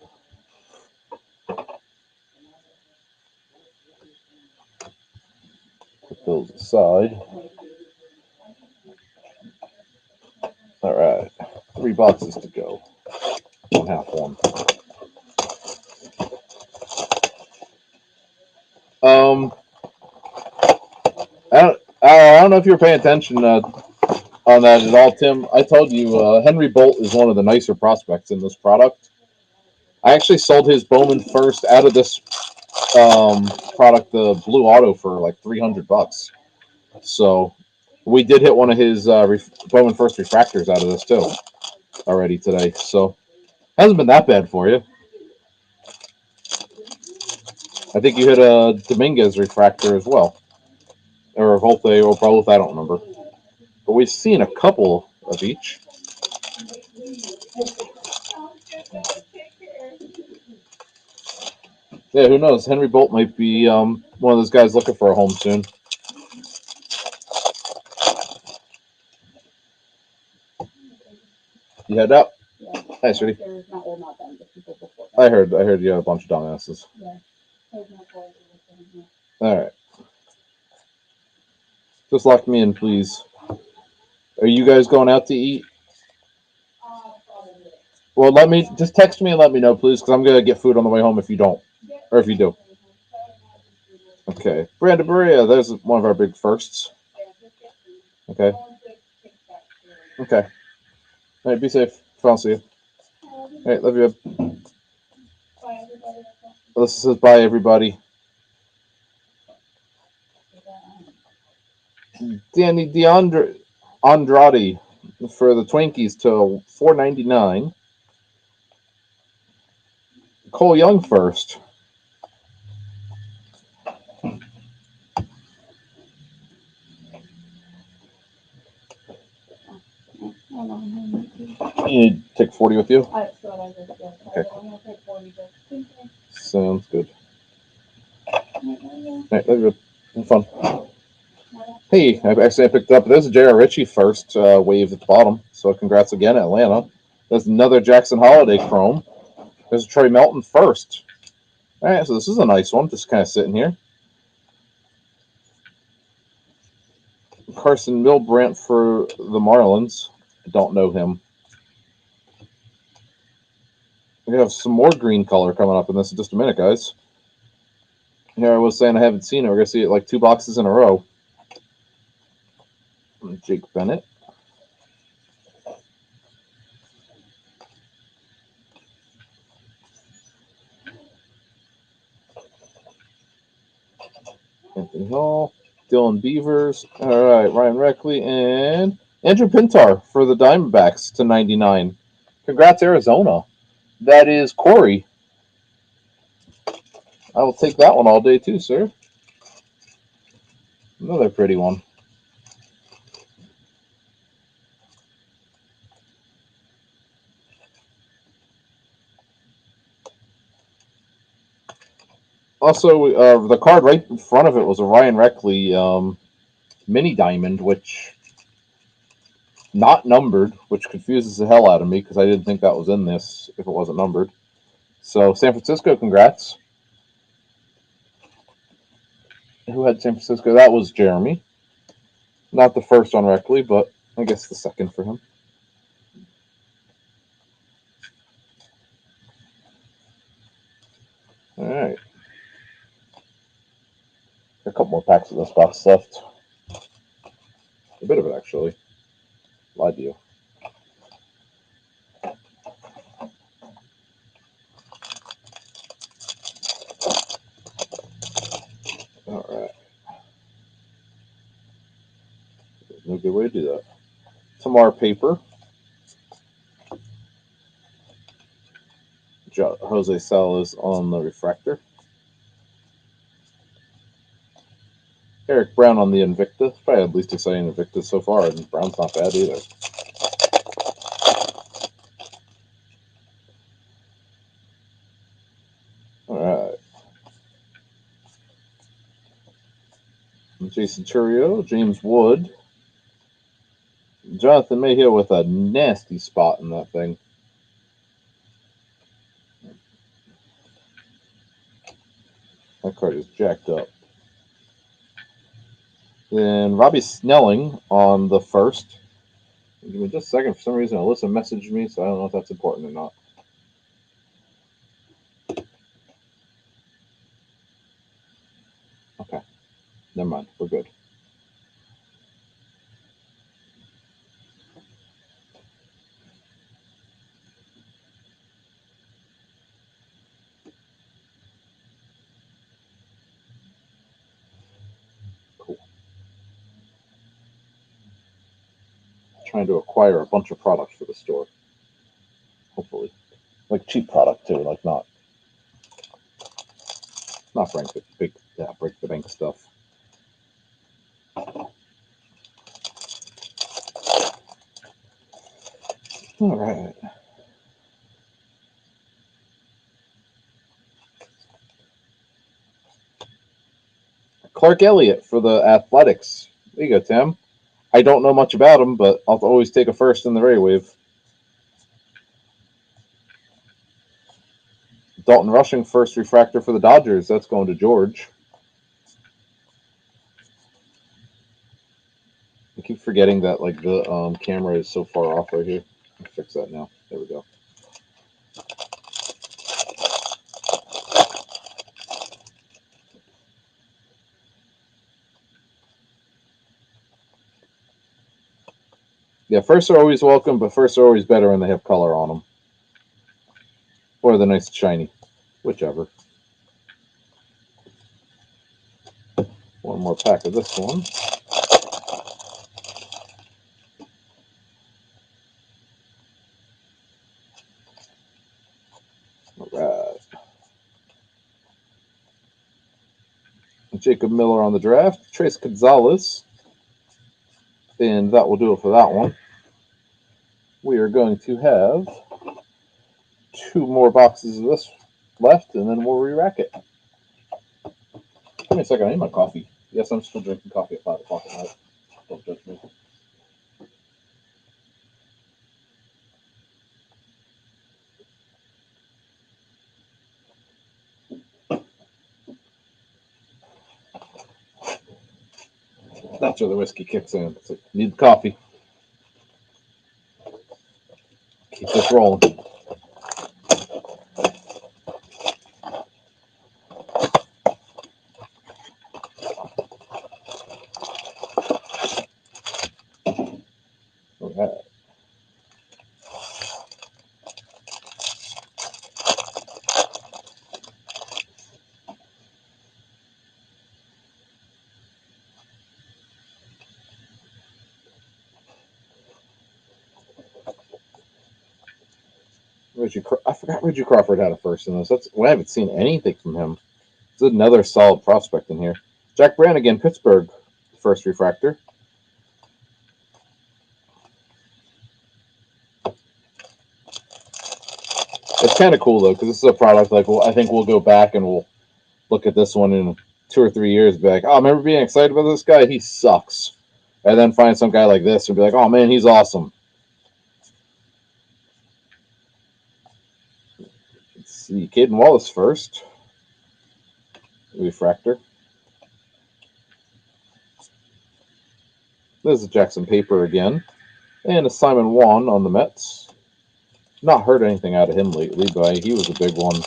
Put those aside. All right, 3 boxes to go. 1/2 one. I don't know if you were paying attention on that at all, Tim. I told you Henry Bolt is one of the nicer prospects in this product. I actually sold his Bowman first out of this product, the Blue Auto, for like $300. So we did hit one of his Bowman first refractors out of this too already today. So hasn't been that bad for you. I think you hit a Dominguez refractor as well, or a Volte, or both. I don't remember, but we've seen a couple of each. Yeah, who knows? Henry Bolt might be one of those guys looking for a home soon. You head up. Hey, sweetie. I heard you had a bunch of dumbasses. All right. Just lock me in, please. Are you guys going out to eat? Well, let me just text me and let me know, please, because I'm gonna get food on the way home if you don't, or if you do. Okay, Brandon Berea. There's one of our big firsts. Okay. Okay. All right, be safe. I'll see you. All right, love you. This says bye, everybody. Danny DeAndre Andrade for the Twinkies to 4.99. Cole Young first. You take 40 with you? Okay. Sounds good. Right, love you. Have fun. Hey, I accidentally picked up. There's a J.R. Ritchie first wave at the bottom. So congrats again, Atlanta. There's another Jackson Holiday Chrome. There's a Troy Melton first. All right, so this is a nice one. Just kind of sitting here. Carson Milbrandt for the Marlins. I don't know him. We have some more green color coming up in this in just a minute, guys. Here I was saying I haven't seen it. We're going to see it like 2 boxes in a row. Jake Bennett. Anthony Hall. Dylan Beavers. All right, Ryan Reckley and Andrew Pintar for the Diamondbacks to 99. Congrats, Arizona. That is Corey. I will take that one all day too, sir. Another pretty one. Also, the card right in front of it was a Ryan Reckley mini diamond, which not numbered, which confuses the hell out of me because I didn't think that was in this if it wasn't numbered. So San Francisco, congrats. Who had San Francisco? That was Jeremy. Not the first on Reckley, but I guess the second for him. All right. A couple more packs of this box left. A bit of it, actually. Lied to you. All right. No good way to do that. Tamar paper. Jose Salas on the refractor. Eric Brown on the Invicta. Probably at least exciting Invicta so far, and Brown's not bad either. All right. Jason Churio, James Wood, Jonathan Mayhew with a nasty spot in that thing. That card is jacked up. Then Robbie Snelling on the first. Give me just a second. For some reason, Alyssa messaged me, so I don't know if that's important or not. Okay. Never mind. We're good. Cool. Trying to acquire a bunch of products for the store. Hopefully. Like cheap product, too. Like not break the bank stuff. All right. Clark Elliott for the Athletics. There you go, Tim. I don't know much about him, but I'll always take a first in the Ray Wave. Dalton Rushing first refractor for the Dodgers. That's going to George. I keep forgetting that like the camera is so far off right here. I'll fix that now. There we go. Yeah, firsts are always welcome, but firsts are always better when they have color on them. Or the nice shiny. Whichever. One more pack of this one. Alright. Jacob Miller on the draft. Trace Gonzalez. And that will do it for that one. We are going to have 2 more boxes of this left, and then we'll re-rack it. Give me a second. I need my coffee. Yes, I'm still drinking coffee at 5 o'clock at night. Don't judge me. That's where the whiskey kicks in. It's like, need the coffee. Keep this rolling. Alright. I forgot Reggie Crawford had a first in this. I haven't seen anything from him. There's another solid prospect in here. Jack Brannigan, Pittsburgh, first refractor. It's kind of cool though, because this is a product like I think we'll go back and we'll look at this one in 2 or 3 years, be like, oh, I remember being excited about this guy. He sucks, and then find some guy like this and be like, oh man, he's awesome. Let's see, Caden Wallace first refractor. This is Jackson Paper again, and a Simon Wan on the Mets. Not heard anything out of him lately, but he was a big one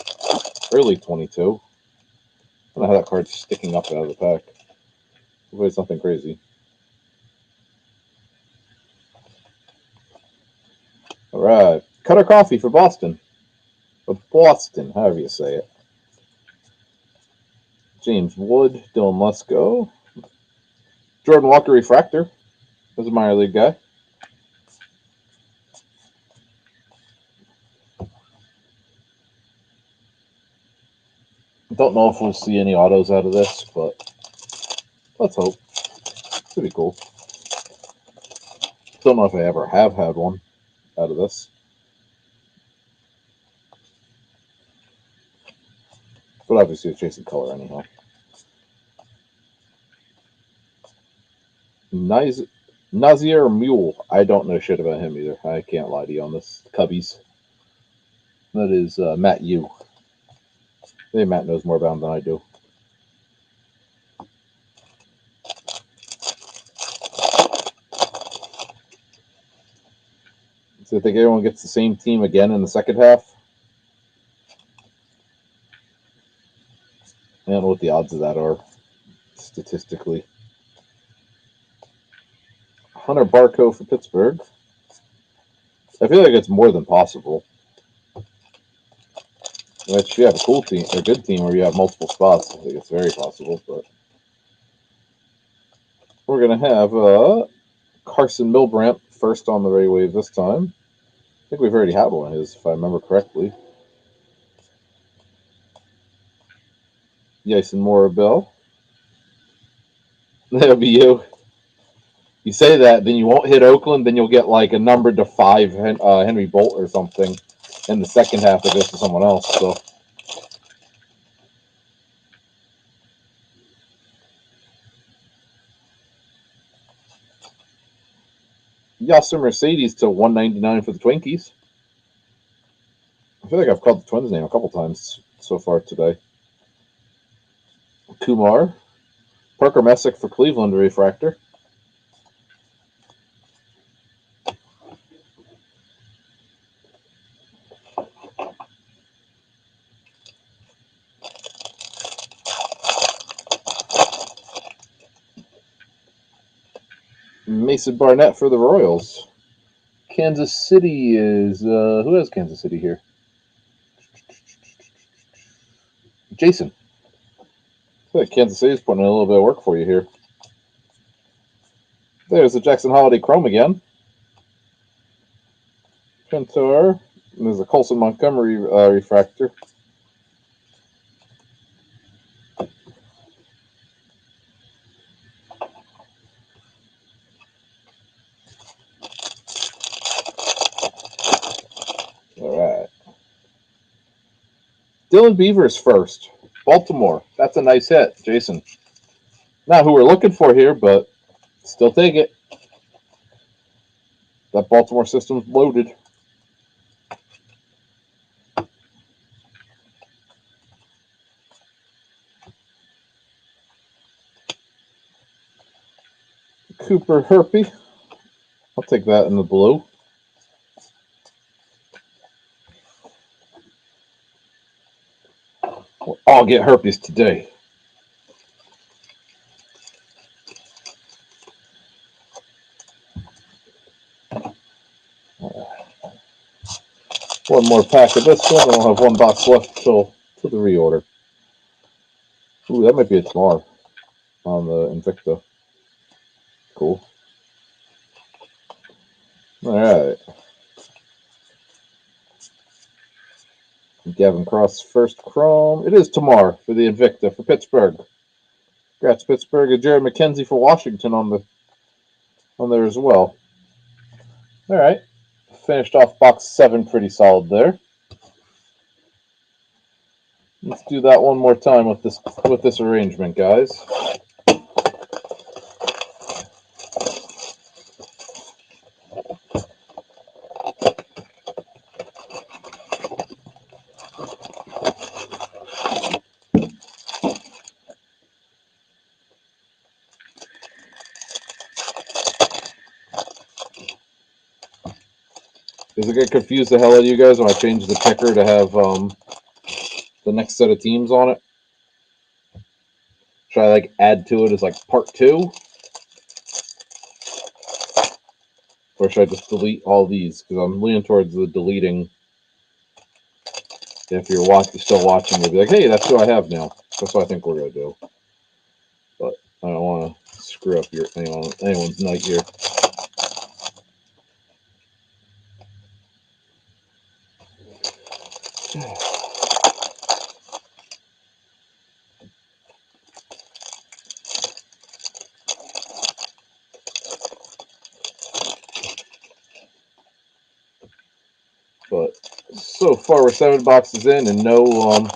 early 22. I don't know how that card's sticking up out of the pack. Hopefully it's nothing crazy. All right. Cutter Coffee for Boston. Or Boston, however you say it. James Wood, Dylan Lesko. Jordan Walker Refractor. This is a minor league guy. Don't know if we'll see any autos out of this, but let's hope. Should be cool. Don't know if I ever have had one out of this. But obviously it's chasing color anyhow. Nazir Mule. I don't know shit about him either. I can't lie to you on this. Cubbies. That is Matt Yu. I think Matt knows more about him than I do. So I think everyone gets the same team again in the second half. I don't know what the odds of that are statistically. Hunter Barco for Pittsburgh. I feel like it's more than possible. If you have a cool team, a good team where you have multiple spots, I think it's very possible. But we're gonna have Carson Milbrandt first on the Ray Wave this time. I think we've already had one of his, if I remember correctly. Yason Morabel. That'll be you. You say that, then you won't hit Oakland, then you'll get like a number to 5 Henry Bolt or something in the second half that goes to someone else. So Yasser Mercedes to 199 for the Twinkies. I feel like I've called the Twins' name a couple times so far today. Kumar. Parker Messick for Cleveland refractor. Mason Barnett for the Royals. Kansas City is who has Kansas City here? Jason. I feel like Kansas City's putting in a little bit of work for you here. There's the Jackson Holiday Chrome again. Pintor. And there's a Colson Montgomery refractor. All right. Dylan Beavers first. Baltimore. That's a nice hit, Jason. Not who we're looking for here, but still take it. That Baltimore system's loaded. Cooper Herpy. I'll take that in the blue. We'll all get herpes today. One more pack of this one, and I'll have one box left till the reorder. Ooh, that might be a tomorrow on the Invicta. Cool. All right. Gavin Cross first chrome. It is tomorrow for the Invicta for Pittsburgh. Congrats Pittsburgh and Jared McKenzie for Washington on there as well. All right. Finished off box 7 pretty solid there. Let's do that one more time with this arrangement, guys. Does it get confused the hell out of you guys when I change the ticker to have the next set of teams on it? Should I add to it as part 2? Or should I just delete all these? Because I'm leaning towards the deleting. If you're still watching, you'll be like, hey, that's who I have now. That's what I think we're going to do. But I don't want to screw up anyone's night here. But so far, we're 7 boxes in, and no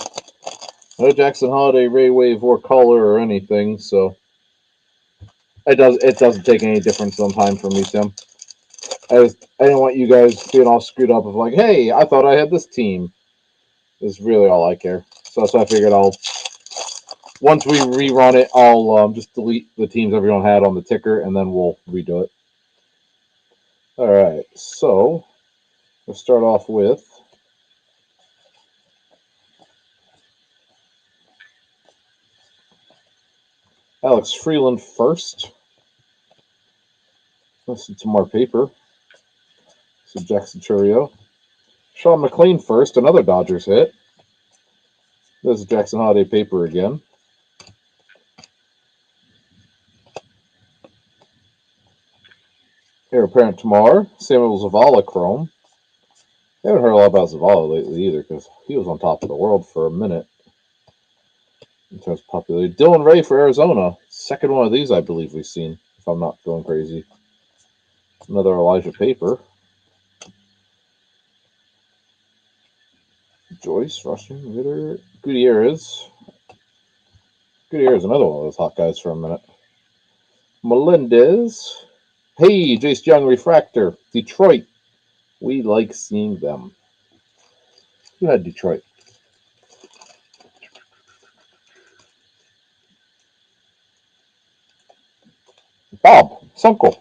Jackson Holiday, Ray Wave, or Color or anything. So it doesn't take any difference sometime for me, Tim. I didn't want you guys being all screwed up of hey, I thought I had this team. Is really all I care. So that's why I figured once we rerun it, I'll just delete the teams everyone had on the ticker, and then we'll redo it. All right, so we'll start off with Alex Freeland first. Listen to more paper. So Jackson Churio. Sean McLean first, another Dodgers hit. There's Jackson Holiday paper again. Heir apparent tomorrow, Samuel Zavala chrome. I haven't heard a lot about Zavala lately either because he was on top of the world for a minute in terms of popularity. Dylan Ray for Arizona. Second one of these I believe we've seen, if I'm not going crazy. Another Elijah paper. Joyce, Russian, Ritter, Gutierrez. Gutierrez, another one of those hot guys for a minute. Melendez. Hey, Jace Young refractor. Detroit. We like seeing them. Who had Detroit? Bob Sunkel.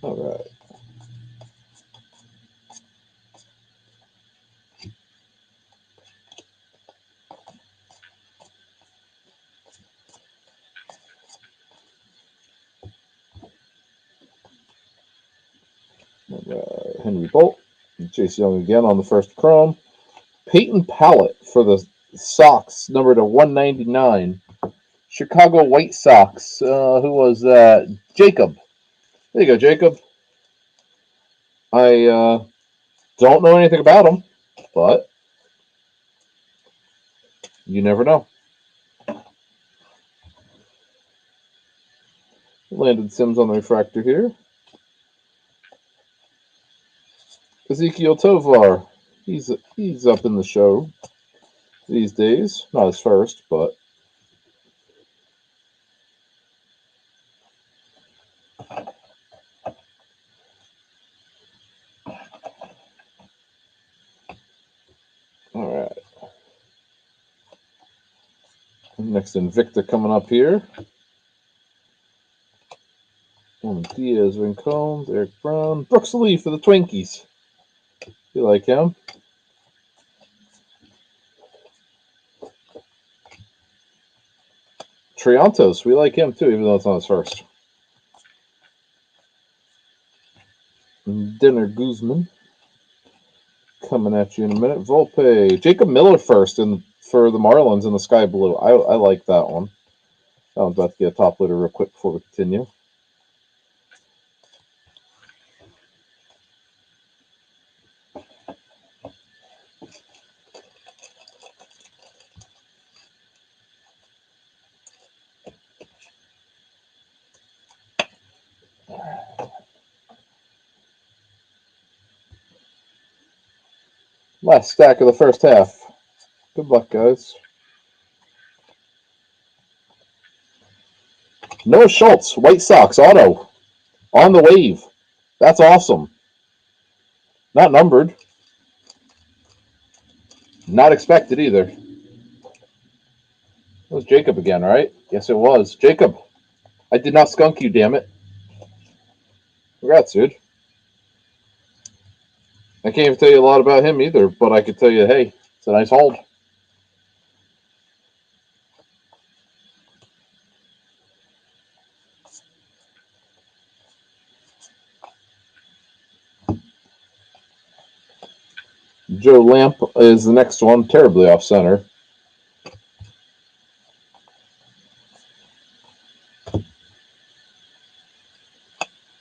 All right. Henry Bolt. Chase Young again on the first chrome. Peyton Pallett for the Sox, number to 199. Chicago White Sox. Who was that? Jacob. There you go, Jacob. I don't know anything about him, but you never know. Landon Sims on the refractor here. Ezekiel Tovar. He's up in the show these days. Not his first, but all right. Next Invicta coming up here. Diaz, Rincon, Eric Brown, Brooks Lee for the Twinkies. You like him? Triantos, we like him too, even though it's not his first. Dinner Guzman coming at you in a minute. Volpe, Jacob Miller first for the Marlins in the sky blue. I like that one. I'm about to get a top loader real quick before we continue. Last stack of the first half. Good luck, guys. Noah Schultz, White Sox, auto. On the wave. That's awesome. Not numbered. Not expected either. It was Jacob again, right? Yes, it was. Jacob, I did not skunk you, damn it. Congrats, dude. I can't even tell you a lot about him either, but I could tell you, hey, it's a nice hold. Joe Lamp is the next one, terribly off center.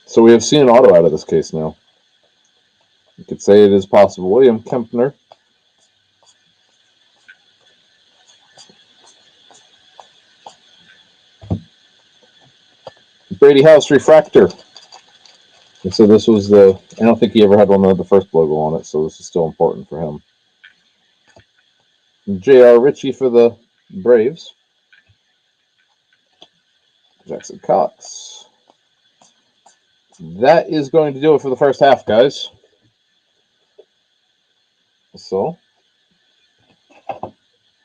So we have seen an auto out of this case now. You could say it is possible. William Kempner. Brady House Refractor. And so this was I don't think he ever had one with the first logo on it, so this is still important for him. J.R. Ritchie for the Braves. Jackson Cox. That is going to do it for the first half, guys. So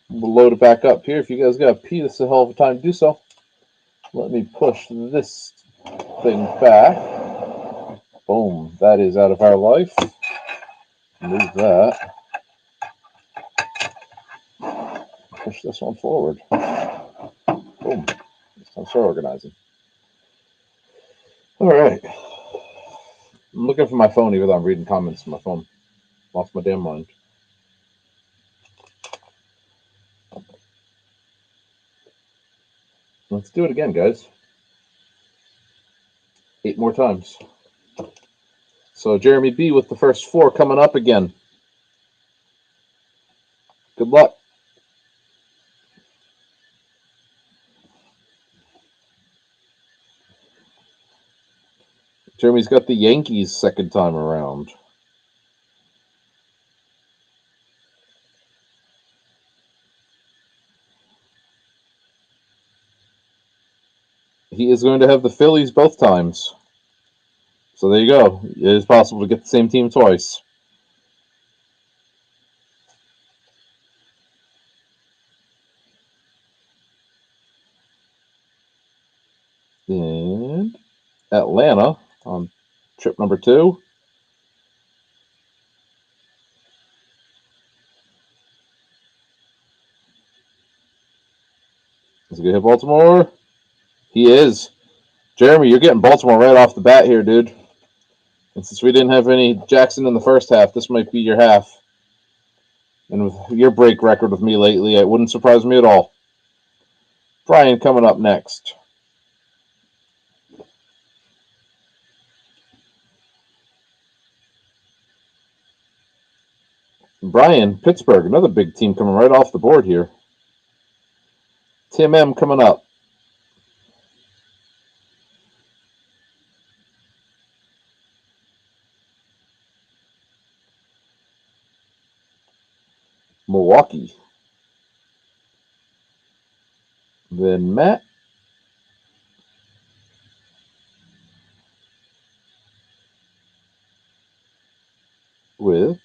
we'll load it back up here. If you guys got a pee, this is a hell of a time to do so. Let me push this thing back. Boom. That is out of our life. Move that. Push this one forward. Boom. I'm so organizing. All right. I'm looking for my phone even though I'm reading comments on my phone. Lost my damn mind. Let's do it again, guys. 8 more times. So Jeremy B with the first 4 coming up again. Good luck. Jeremy's got the Yankees second time around. He is going to have the Phillies both times. So there you go. It is possible to get the same team twice. And Atlanta on trip number 2. Is he going to hit Baltimore? He is. Jeremy, you're getting Baltimore right off the bat here, dude. And since we didn't have any Jackson in the first half, this might be your half. And with your break record with me lately, it wouldn't surprise me at all. Brian coming up next. Brian, Pittsburgh, another big team coming right off the board here. Tim M coming up. Milwaukee. Then Matt with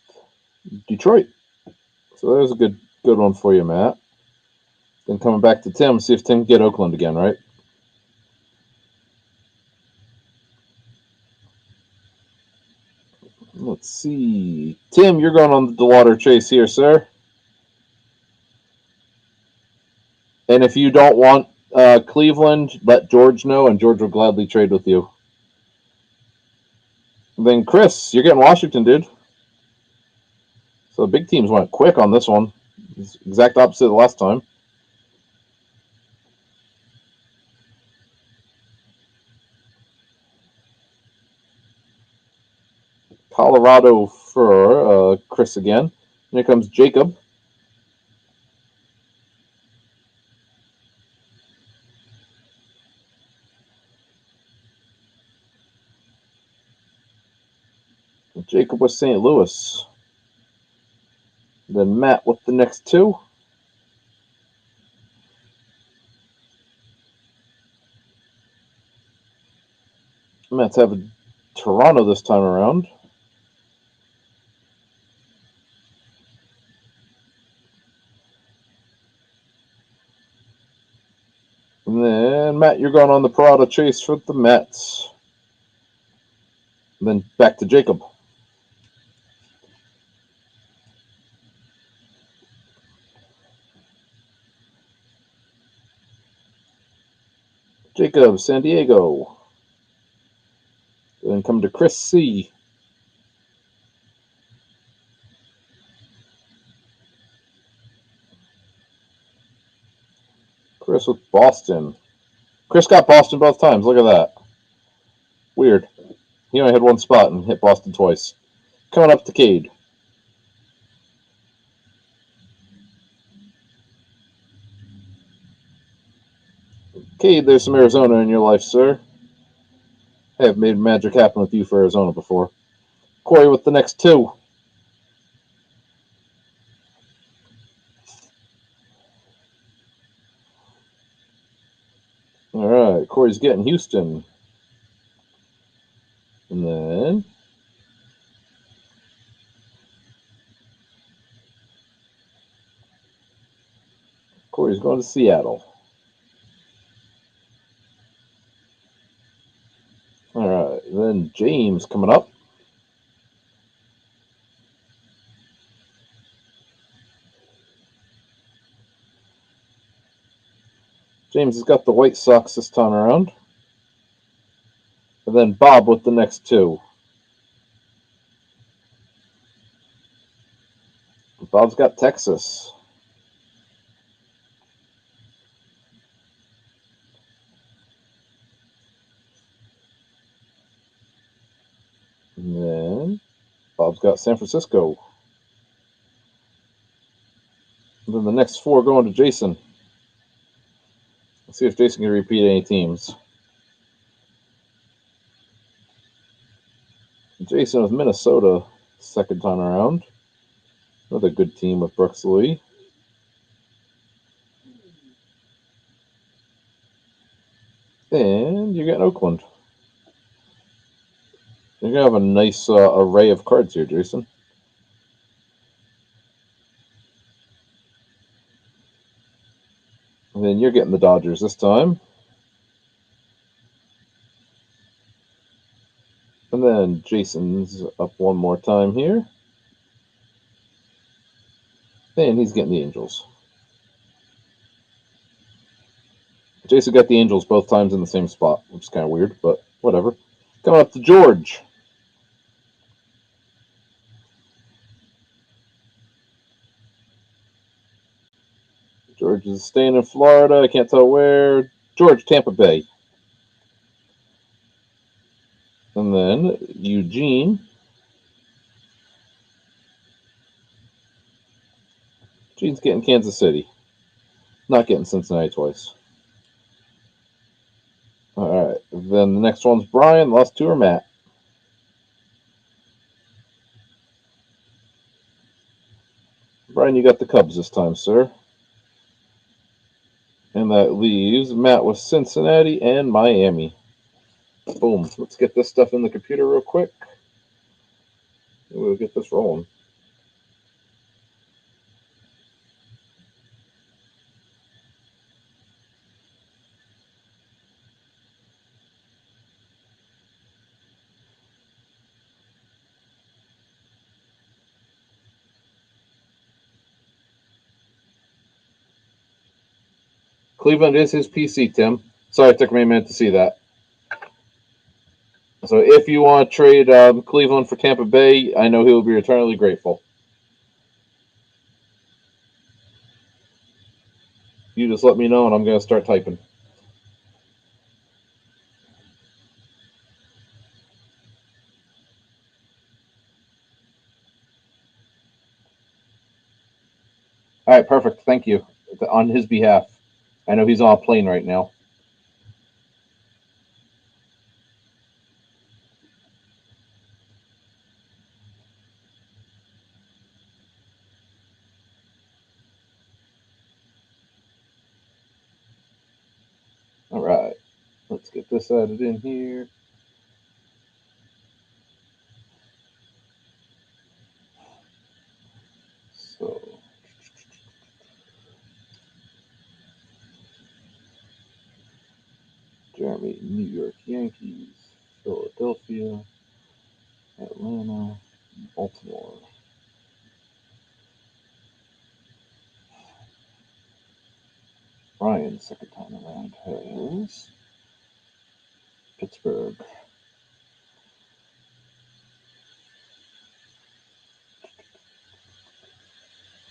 Detroit. So there's a good one for you, Matt. Then coming back to Tim, see if Tim can get Oakland again, right? Let's see. Tim, you're going on the water chase here, sir. And if you don't want Cleveland, let George know, and George will gladly trade with you. Then Chris, you're getting Washington, dude. So the big teams went quick on this one. It's exact opposite of the last time. Colorado for Chris again. And here comes Jacob. Jacob with St. Louis. Then Matt with the next two. Matt's having Toronto this time around. And then Matt, you're going on the Parada chase for the Mets. And then back to Jacob. Jacob, San Diego. Then come to Chris C. Chris with Boston. Chris got Boston both times. Look at that. Weird. He only had one spot and hit Boston twice. Coming up to Cade. Cade, there's some Arizona in your life, sir. I have made magic happen with you for Arizona before. Corey with the next two. All right, Corey's getting Houston. And then Corey's going to Seattle. All right, then James coming up. James has got the White Sox this time around. And then Bob with the next two. Bob's got Texas. And then Bob's got San Francisco. And then the next four going to Jason. Let's see if Jason can repeat any teams. Jason with Minnesota second time around. Another good team with Brooks Lee. And you're getting Oakland. You're going to have a nice array of cards here, Jason. And then you're getting the Dodgers this time. And then Jason's up one more time here. And he's getting the Angels. Jason got the Angels both times in the same spot, which is kind of weird, but whatever. Coming up to George. George is staying in Florida. I can't tell where. George, Tampa Bay. And then Eugene. Gene's getting Kansas City. Not getting Cincinnati twice. All right. Then the next one's Brian. The last two are Matt. Brian, you got the Cubs this time, sir. And that leaves Matt with Cincinnati and Miami. Boom. Let's get this stuff in the computer real quick. We'll get this rolling. Cleveland is his PC, Tim. Sorry it took me a minute to see that. So if you want to trade Cleveland for Tampa Bay, I know he will be eternally grateful. You just let me know, and I'm going to start typing. All right, perfect. Thank you. On his behalf. I know he's on a plane right now. All right. Let's get this added in here. So, Jeremy, New York Yankees, Philadelphia, Atlanta, Baltimore. Ryan, second time around, has Pittsburgh.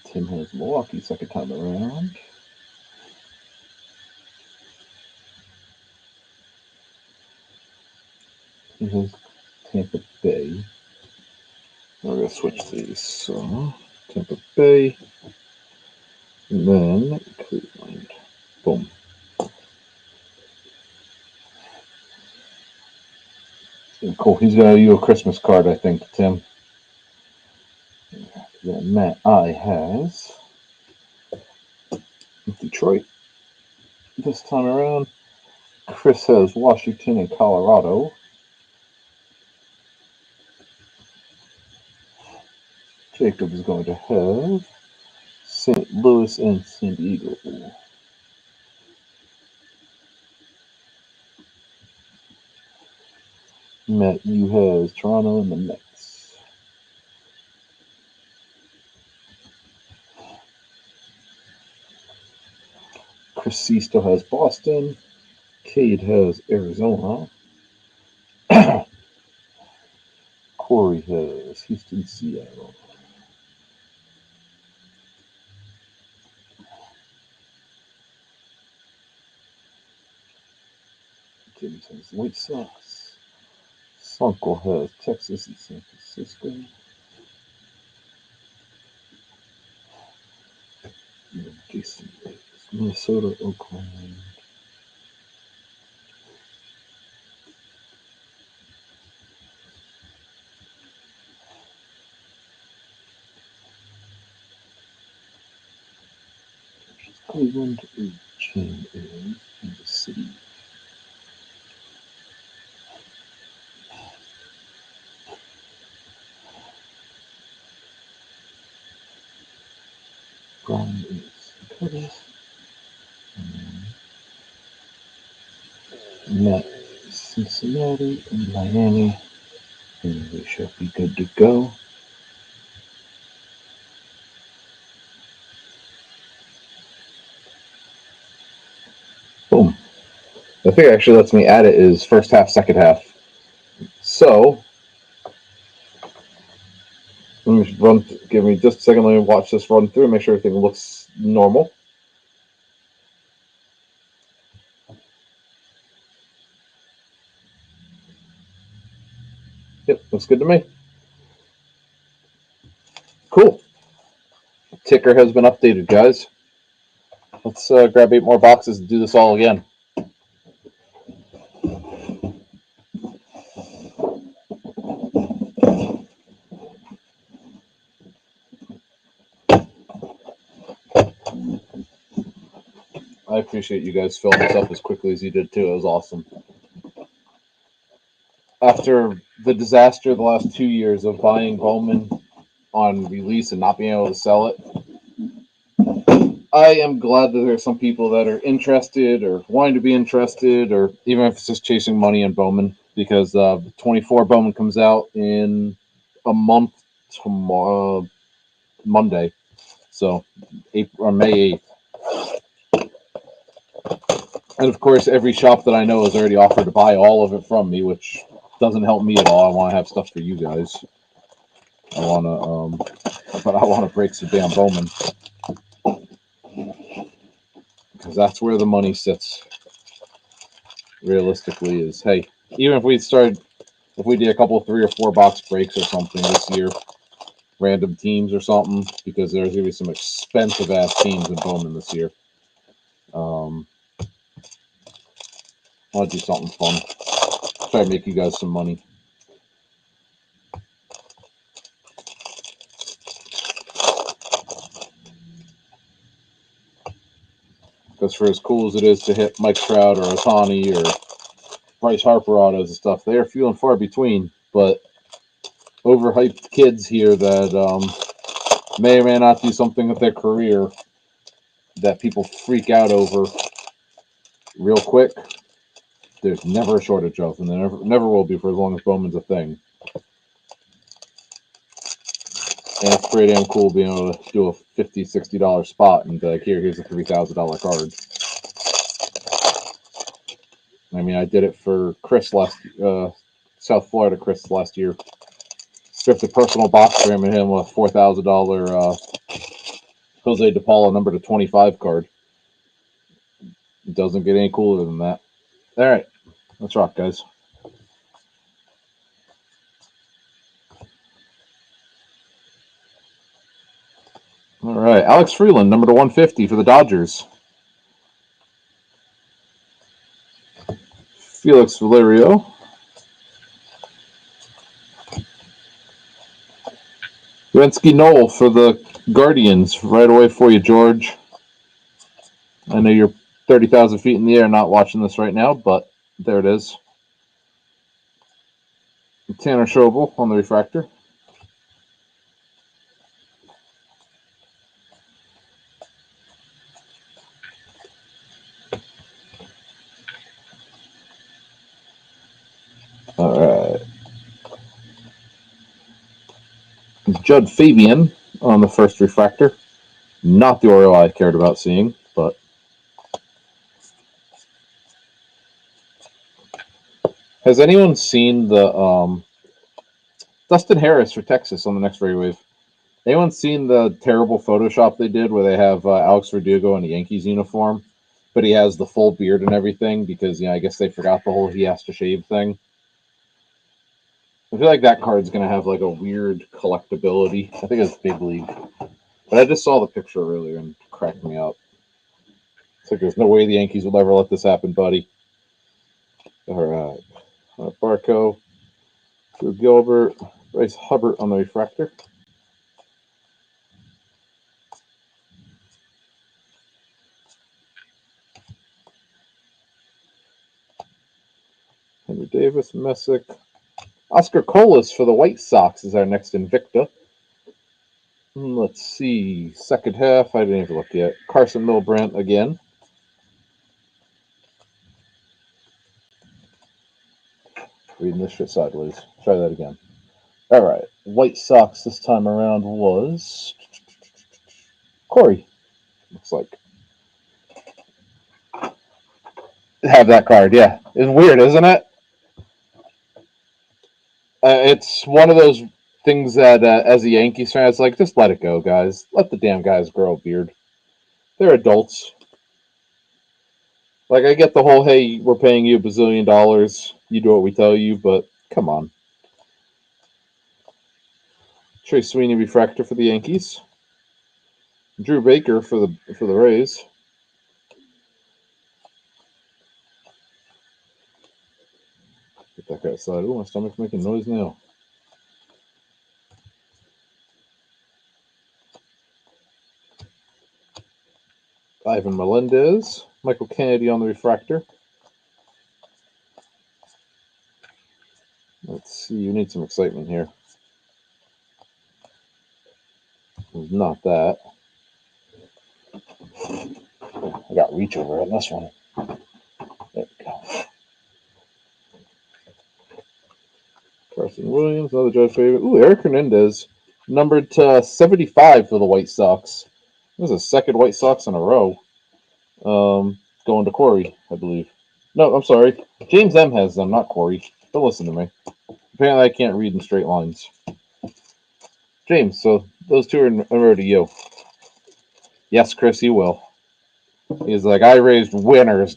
Tim has Milwaukee, second time around. He has Tampa Bay. We're going to switch these. So, Tampa Bay, and then Cleveland. Boom. Cool. He's got you a Christmas card, I think, Tim. Then Matt I has Detroit this time around. Chris has Washington and Colorado. Jacob is going to have St. Louis and San Diego. Matt, you has Toronto and the Mets. Chris C still has Boston. Cade has Arizona. Corey has Houston, Seattle. James has White Sox. Sunkel has Texas and San Francisco. Jason has Minnesota, Oakland. Cleveland, Eugene is Kansas City. Brian is Dakota. Matt Cincinnati and Miami. And we shall be good to go. Boom. The thing actually lets me add it is first half, second half. So, let me give me just a second. Let me watch this run through and make sure everything looks normal. Yep, looks good to me. Cool. Ticker has been updated, guys. Let's grab 8 more boxes and do this all again. I appreciate you guys filling this up as quickly as you did too. It was awesome. After the disaster of the last 2 years of buying Bowman on release and not being able to sell it, I am glad that there are some people that are interested or wanting to be interested, or even if it's just chasing money in Bowman, because 24 Bowman comes out in a month tomorrow, Monday, so April or May 8th. And of course, every shop that I know has already offered to buy all of it from me, which doesn't help me at all. I want to have stuff for you guys. I want to, but I want to break some damn Bowman because that's where the money sits. Realistically, is hey, even if we did a couple 3 or 4 box breaks or something this year, random teams or something, because there's gonna be some expensive ass teams in Bowman this year. I want to do something fun. Try to make you guys some money. Because for as cool as it is to hit Mike Trout or Otani or Bryce Harper autos and stuff, they are few and far between. But overhyped kids here that may or may not do something with their career that people freak out over real quick, there's never a shortage of, and there never will be for as long as Bowman's a thing. And it's pretty damn cool being able to do a $50, $60 spot and be like, here's a $3,000 card. I mean, I did it for Chris South Florida Chris last year. Stripped a personal box for him and him a $4,000 Jose DePaula number to 25 card. It doesn't get any cooler than that. All right, let's rock, guys. All right, Alex Freeland, number to 150 for the Dodgers. Felix Valerio. Wensky Knoll for the Guardians. Right away for you, George. I know you're 30,000 feet in the air not watching this right now, but there it is. Tanner Schobel on the refractor. All right. Judd Fabian on the first refractor. Not the Oriole I cared about seeing, but has anyone seen the Dustin Harris for Texas on the next Wave? Anyone seen the terrible Photoshop they did where they have Alex Verdugo in a Yankees uniform, but he has the full beard and everything because I guess they forgot the whole he has to shave thing. I feel like that card's gonna have like a weird collectability. I think it's Big League, but I just saw the picture earlier and it cracked me up. It's like there's no way the Yankees will ever let this happen, buddy. All right, Barco, Drew Gilbert, Bryce Hubbard on the refractor. Henry Davis, Messick. Oscar Colas for the White Sox is our next Invicta. Let's see. Second half, I didn't even look yet. Carson Milbrandt again. Reading this shit sideways. Try that again. All right. White Sox this time around was Corey. Looks like. Have that card, yeah. It's weird, isn't it? It's one of those things that, as a Yankees fan, it's like, just let it go, guys. Let the damn guys grow a beard. They're adults. Like, I get the whole, hey, we're paying you $1 bazillion. You do what we tell you, but come on. Trey Sweeney refractor for the Yankees. Drew Baker for the Rays. Get that guy aside. Oh, my stomach's making noise now. Ivan Melendez. Michael Kennedy on the refractor. Let's see. You need some excitement here. Not that. I got reach over on this one. There we go. Carson Williams, another Joe's favorite. Ooh, Eric Hernandez, numbered to 75 for the White Sox. This is the second White Sox in a row. Going to Corey, I believe. No, I'm sorry. James M has them, not Corey. Don't listen to me. Apparently, I can't read in straight lines. James, so those two are over to you. Yes, Chris, you will. He's like, I raised winners,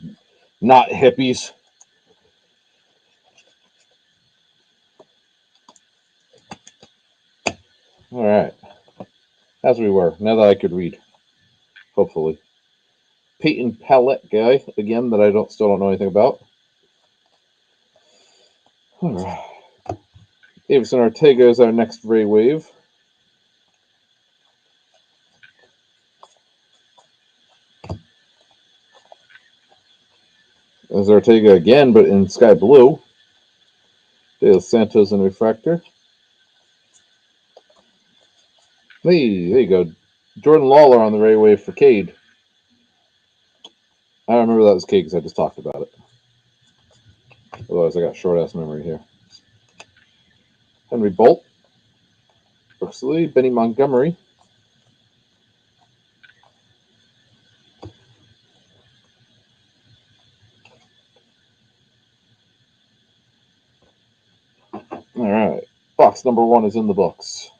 not hippies. All right. As we were, now that I could read. Hopefully. Peyton Palette guy, again, that I still don't know anything about. All right. Davison Ortega is our next Ray Wave. There's Ortega again, but in sky blue. De Los Santos and refractor. Hey, there you go. Jordan Lawler on the Ray Wave for Cade. I don't remember that was Cade because I just talked about it. Otherwise, I got short-ass memory here. Henry Bolt. Brooks Lee. Benny Montgomery. All right. Box number 1 is in the books.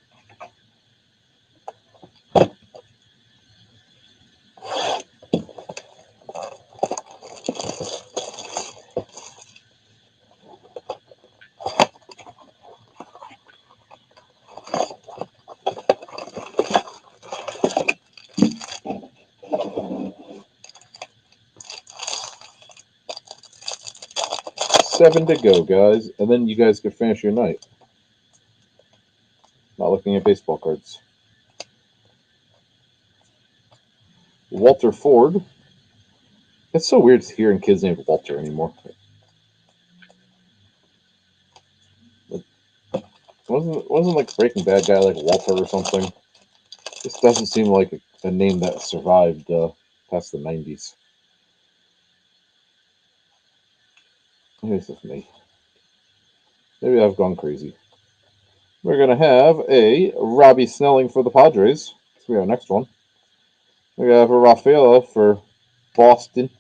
Seven to go, guys, and then you guys can finish your night. Not looking at baseball cards. Walter Ford. It's so weird hearing kids named Walter anymore. Wasn't like Breaking Bad guy like Walter or something? This doesn't seem like a name that survived past the 90s. Maybe it's just me. Maybe I've gone crazy. We're going to have a Robbie Snelling for the Padres. That's our next one. We're going to have a Rafaela for Boston.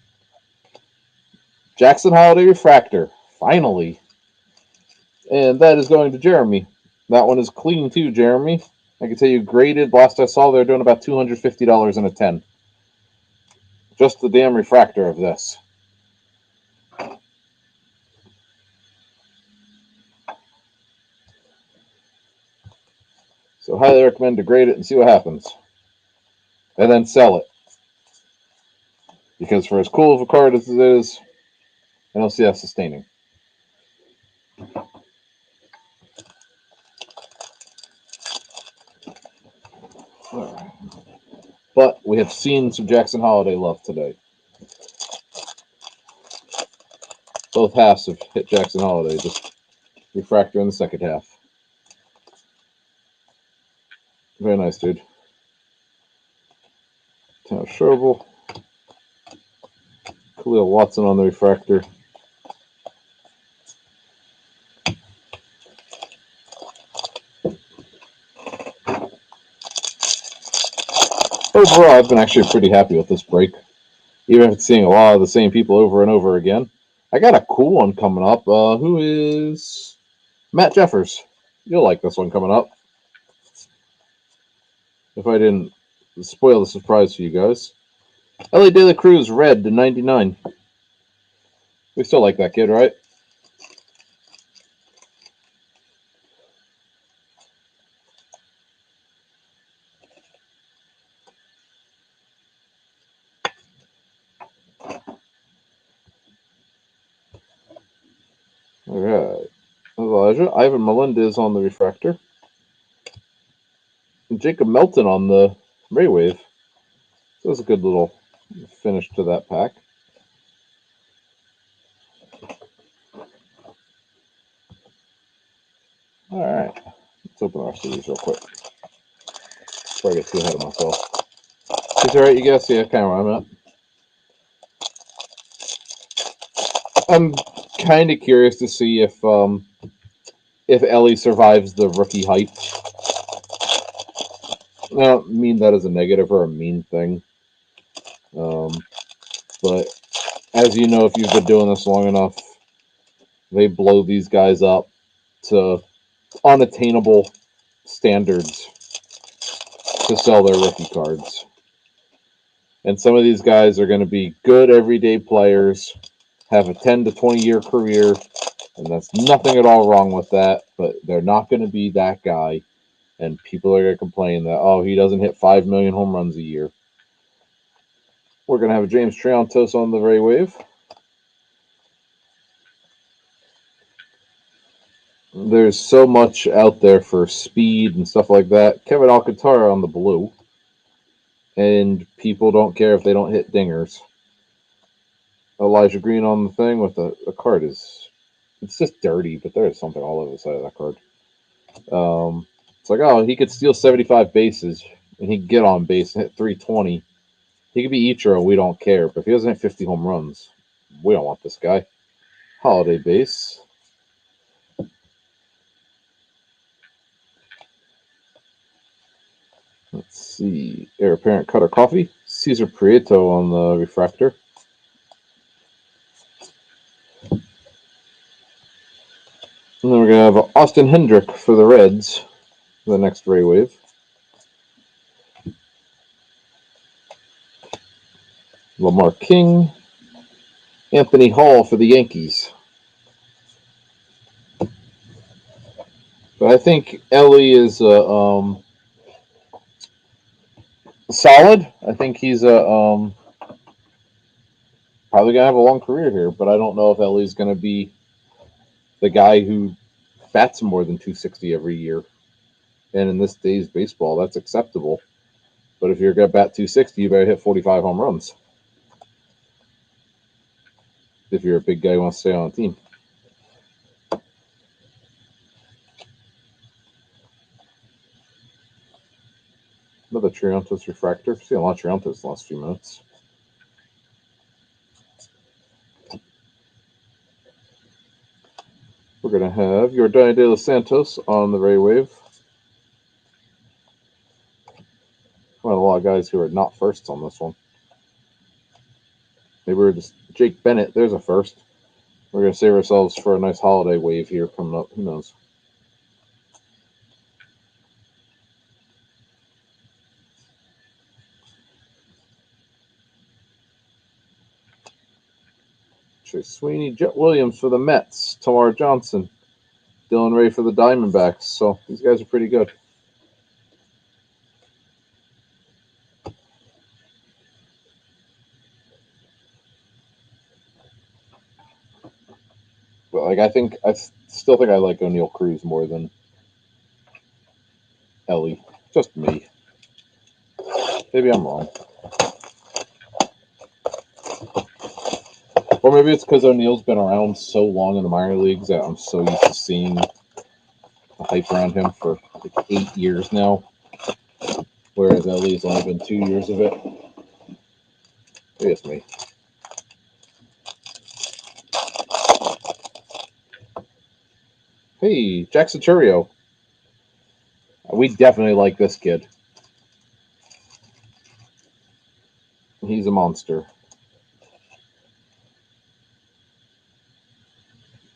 Jackson Holiday Refractor. Finally. And that is going to Jeremy. That one is clean too, Jeremy. I can tell you graded. Last I saw, they're doing about $250 in a 10. Just the damn refractor of this. So highly recommend to grade it and see what happens. And then sell it. Because for as cool of a card as it is, I don't see that sustaining. Right. But we have seen some Jackson Holiday love today. Both halves have hit Jackson Holiday. Just refractor in the second half. Very nice, dude. Tanner Schroebel. Khalil Watson on the refractor. Overall, I've been actually pretty happy with this break. Even if it's seeing a lot of the same people over and over again. I got a cool one coming up. Who is Matt Jeffers? You'll like this one coming up. If I didn't spoil the surprise for you guys. Ellie De La Cruz, red to 99. We still like that kid, right? All right. Elijah. Ivan Melendez on the refractor. And Jacob Melton on the Raywave. So that's a good little finish to that pack. All right. Let's open our series real quick before I get too ahead of myself. Is that right, you guys? Yeah, kind of where I'm at. I'm kind of curious to see if Ellie survives the rookie hype. I don't mean that as a negative or a mean thing. But as you know, if you've been doing this long enough, they blow these guys up to unattainable standards to sell their rookie cards. And some of these guys are going to be good everyday players, have a 10 to 20 year career, and that's nothing at all wrong with that, but they're not going to be that guy. And people are going to complain that, oh, he doesn't hit 5 million home runs a year. We're going to have a James Triantos on the Raywave. There's so much out there for speed and stuff like that. Kevin Alcantara on the blue. And people don't care if they don't hit dingers. Elijah Green on the thing with the card is, it's just dirty, but there is something all over the side of that card. It's like, oh, he could steal 75 bases and he could get on base and hit 320. He could be Ichiro, we don't care. But if he doesn't hit 50 home runs, we don't want this guy. Holiday base. Let's see. Heir apparent Cutter Coffee. Cesar Prieto on the refractor. And then we're going to have Austin Hendrick for the Reds for the next Ray Wave. Lamar King. Anthony Hall for the Yankees. But I think Ellie is solid. I think he's probably going to have a long career here, but I don't know if Ellie's going to be the guy who bats more than 260 every year. And in this day's baseball, that's acceptable. But if you're going to bat 260, you better hit 45 home runs. If you're a big guy who wants to stay on a team. Another Triantos refractor. I've seen a lot of Triantos the last few minutes. We're going to have Yordan De Los Santos on the Ray Wave. Well, a lot of guys who are not firsts on this one. Maybe we're just Jake Bennett. There's a first. We're going to save ourselves for a nice holiday wave here coming up. Who knows? Chase Sweeney, Jet Williams for the Mets, Tamar Johnson, Dylan Ray for the Diamondbacks. So these guys are pretty good. But I still think I like O'Neal Cruz more than Ellie. Just me. Maybe I'm wrong. Or maybe it's because O'Neal's been around so long in the minor leagues that I'm so used to seeing the hype around him for like 8 years now. Whereas Ellie's only been 2 years of it. Maybe it's me. Hey, Jack Saturio. We definitely like this kid. He's a monster.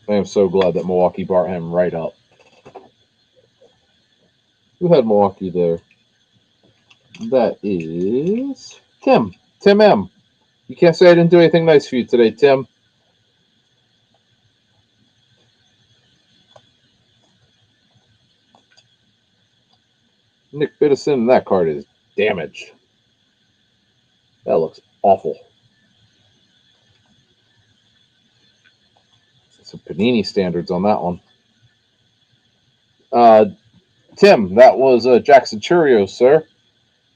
I am so glad that Milwaukee brought him right up. Who had Milwaukee there? That is Tim. Tim M. You can't say I didn't do anything nice for you today, Tim. Nick Biddison, that card is damaged. That looks awful. Some Panini standards on that one. Tim, that was Jackson Churios, sir.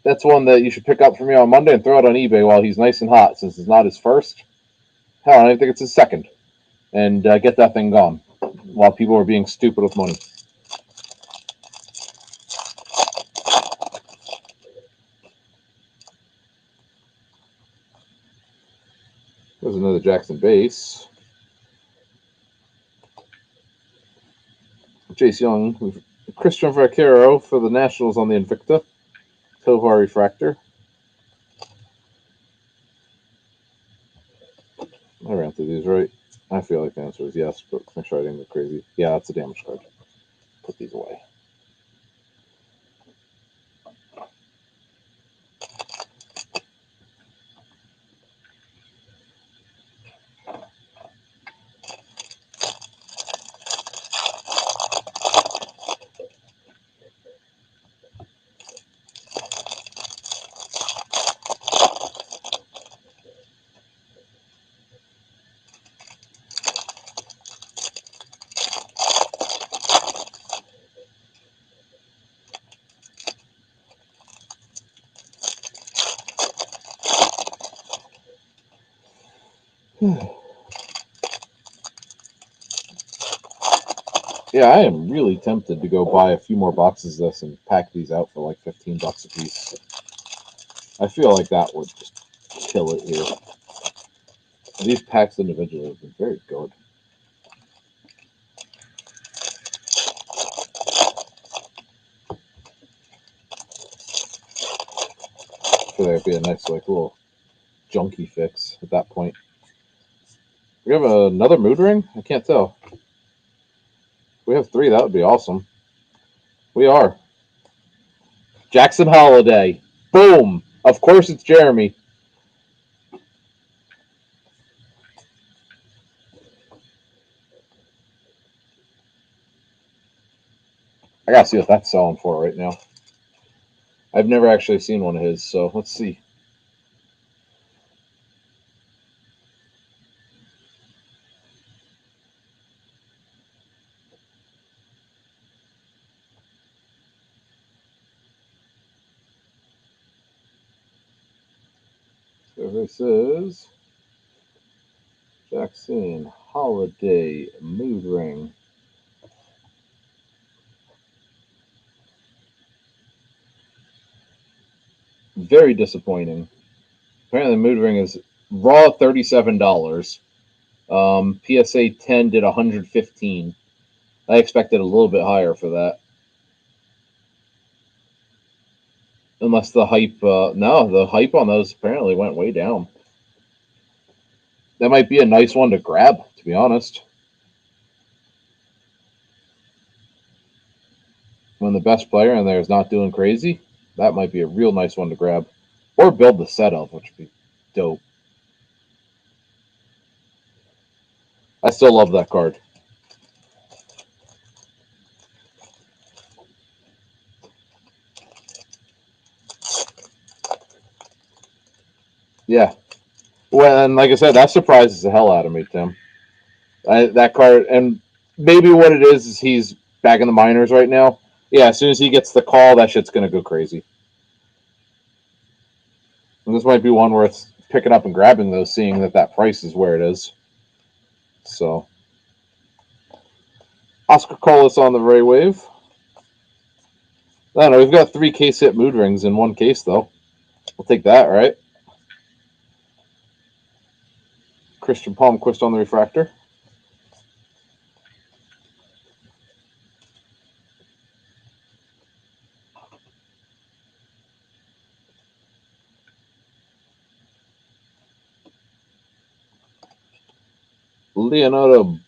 That's one that you should pick up for me on Monday and throw it on eBay while he's nice and hot, since it's not his first. Hell, I don't even think it's his second. And get that thing gone while people are being stupid with money. There's another Jackson base. Jace Young, Christian Vaquero for the Nationals on the Invicta. Tovar Refractor. I ran through these right. I feel like the answer is yes, but make sure I didn't go crazy. Yeah, that's a damage card. Put these away. Yeah, I am really tempted to go buy a few more boxes of this and pack these out for like $15 a piece. I feel like that would just kill it here. These packs individually have been very good. I feel like it'd be a nice like little junkie fix at that point. We have another mood ring? I can't tell. If we have 3, that would be awesome. We are. Jackson Holiday. Boom. Of course it's Jeremy. I gotta see what that's selling for right now. I've never actually seen one of his, so let's see. So this is Jackson Holiday mood ring. Very disappointing. Apparently, the mood ring is raw $37. PSA 10 did 115. I expected a little bit higher for that. Unless the hype, no, the hype on those apparently went way down. That might be a nice one to grab, to be honest. When the best player in there is not doing crazy, that might be a real nice one to grab. Or build the set of, which would be dope. I still love that card. Yeah. Well, and like I said, that surprises the hell out of me, Tim. That card, and maybe what it is he's back in the minors right now. Yeah, as soon as he gets the call, that shit's gonna go crazy. And this might be one worth picking up and grabbing, though, seeing that price is where it is. So, Oscar Colas on the Ray Wave. I don't know. We've got 3 case hit mood rings in one case, though. We'll take that, right? Christian Palmquist on the refractor. Leonardo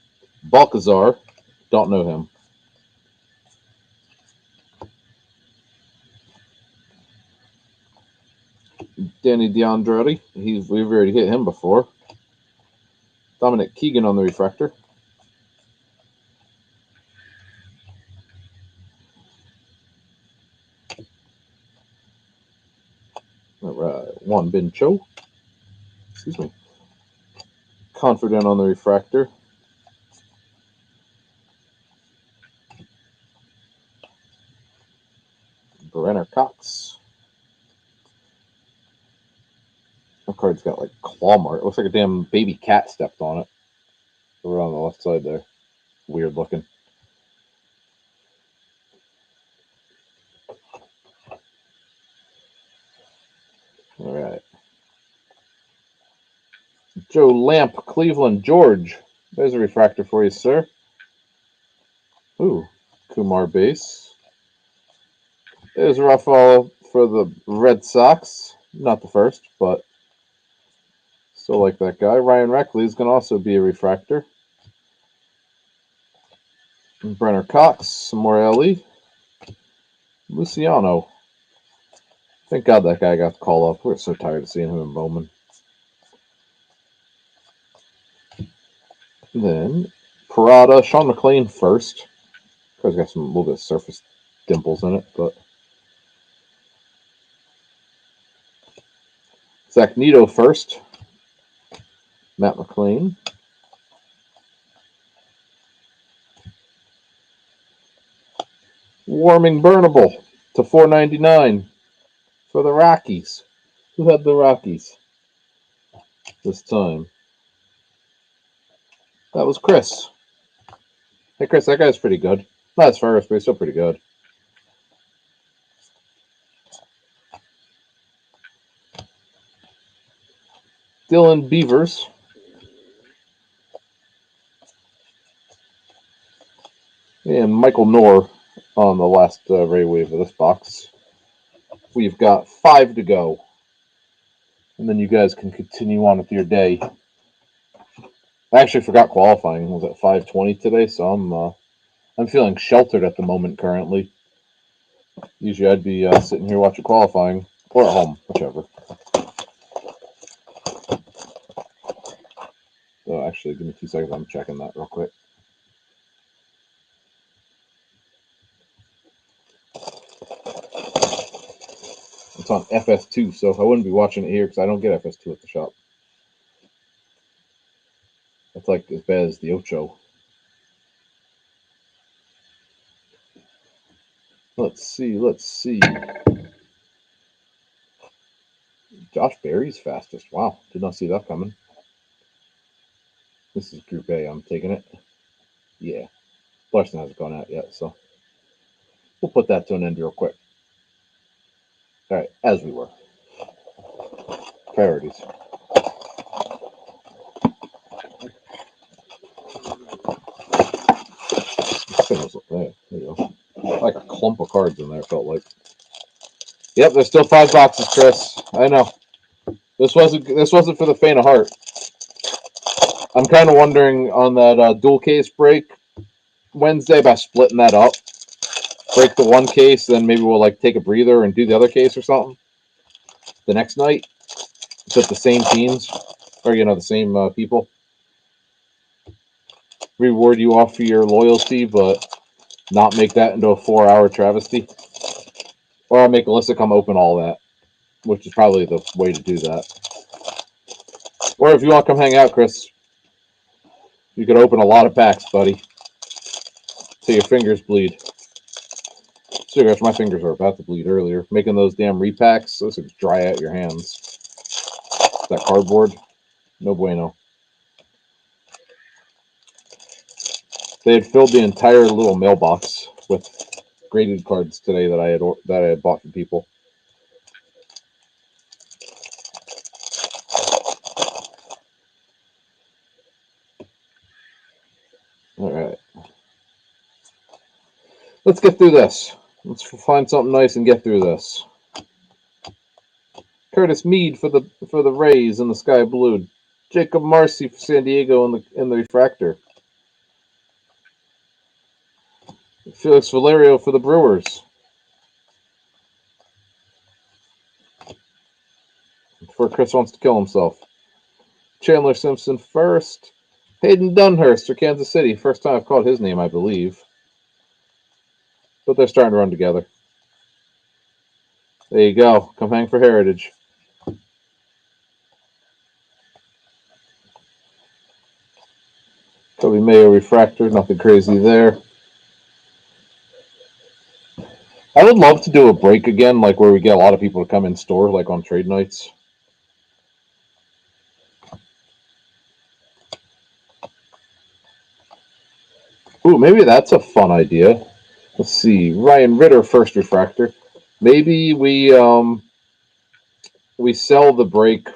Balcazar. Don't know him. Danny DeAndretti. We've already hit him before. Dominic Keegan on the refractor. All right. Juan Bin Cho. Excuse me. Confident on the refractor. card's got like claw mark. It looks like a damn baby cat stepped on it. Over on the left side there. Weird looking. All right. Joe Lamp, Cleveland, George. There's a refractor for you, sir. Ooh, Kumar base. There's Rafael for the Red Sox. Not the first, but still like that guy. Ryan Reckley is going to also be a refractor. And Brenner Cox, Morelli, Luciano. Thank God that guy got the call up. We're so tired of seeing him in Bowman. And then Parada, Sean McLean first. He's got some little bit of surface dimples in it, but Zach Nito first. Matt McLean. Warming Burnable to $4.99 for the Rockies. Who had the Rockies this time? That was Chris. Hey, Chris, that guy's pretty good. Not as first, but he's still pretty good. Dylan Beavers. And Michael Knorr on the last Ray Wave of this box. We've got 5 to go. And then you guys can continue on with your day. I actually forgot qualifying. It was at 5:20 today, so I'm feeling sheltered at the moment currently. Usually I'd be sitting here watching qualifying or at home, whichever. So actually, give me 2 seconds. I'm checking that real quick. It's on FS2, so I wouldn't be watching it here because I don't get FS2 at the shop. It's like as bad as the Ocho. Let's see. Josh Berry's fastest. Wow, did not see that coming. This is Group A. I'm taking it. Yeah, Larson hasn't gone out yet, so we'll put that to an end real quick. All right, as we were. Priorities. There you go. Like a clump of cards in there, felt like. Yep, there's still 5 boxes, Chris. I know. This wasn't for the faint of heart. I'm kind of wondering on that dual case break Wednesday about splitting that up. Break the one case, then maybe we'll like take a breather and do the other case or something the next night. Put the same teams or the same people. Reward you off for your loyalty, but not make that into a 4-hour travesty. Or I'll make Alyssa come open all that, which is probably the way to do that. Or if you want to come hang out, Chris, you could open a lot of packs, buddy, till your fingers bleed. So gosh, my fingers were about to bleed earlier. Making those damn repacks, those would dry out your hands. That cardboard, no bueno. They had filled the entire little mailbox with graded cards today that I had bought from people. All right, let's get through this. Let's find something nice and get through this. Curtis Mead for the Rays in the sky blue. Jacob Marcy for San Diego in the refractor. Felix Valerio for the Brewers. Before Chris wants to kill himself. Chandler Simpson first. Hayden Dunhurst for Kansas City. First time I've called his name, I believe. But they're starting to run together. There you go. Come hang for Heritage. Kobe Mayo refractor. Nothing crazy there. I would love to do a break again, like where we get a lot of people to come in store, like on trade nights. Ooh, maybe that's a fun idea. Let's see. Ryan Ritter, first refractor. Maybe we sell the break.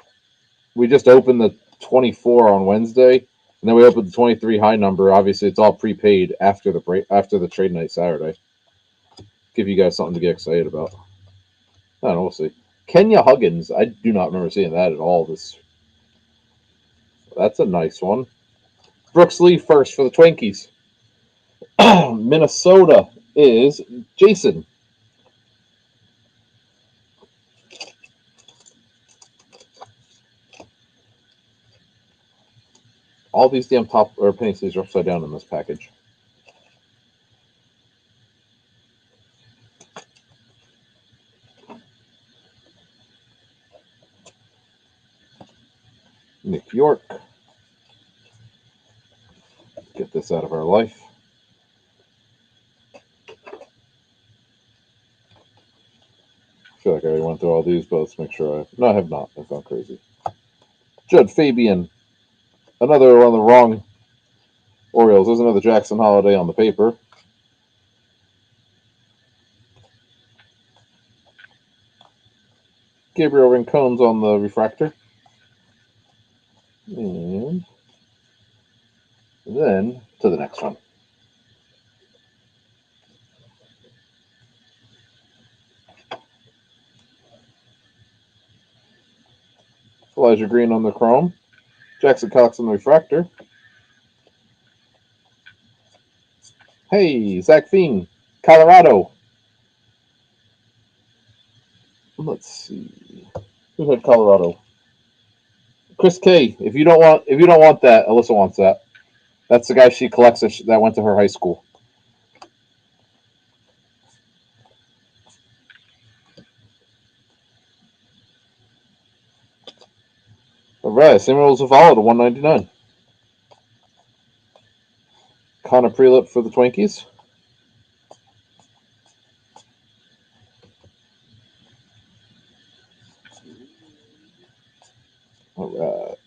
We just open the 24 on Wednesday, and then we open the 23 high number. Obviously, it's all prepaid after the break after the trade night Saturday. Give you guys something to get excited about. I don't know. We'll see. Kenya Huggins. I do not remember seeing that at all. That's a nice one. Brooks Lee first for the Twinkies. Minnesota is Jason. All these damn top or penny sleeves are upside down in this package. Nick York. Get this out of our life. I feel like I already went through all these, but let's make sure I. No, I have not. That's not crazy. Judd Fabian. Another one of the wrong Orioles. There's another Jackson Holiday on the paper. Gabriel Rincone's on the refractor. And then to the next one. Elijah Green on the chrome. Jackson Cox on the refractor. Hey, Zach Fiend, Colorado. Let's see. Who had Colorado? Chris K. If you don't want that, Alyssa wants that. That's the guy she collects that went to her high school. All right, Samuel Zavala to 199. Connor Prelip for the Twinkies. All right.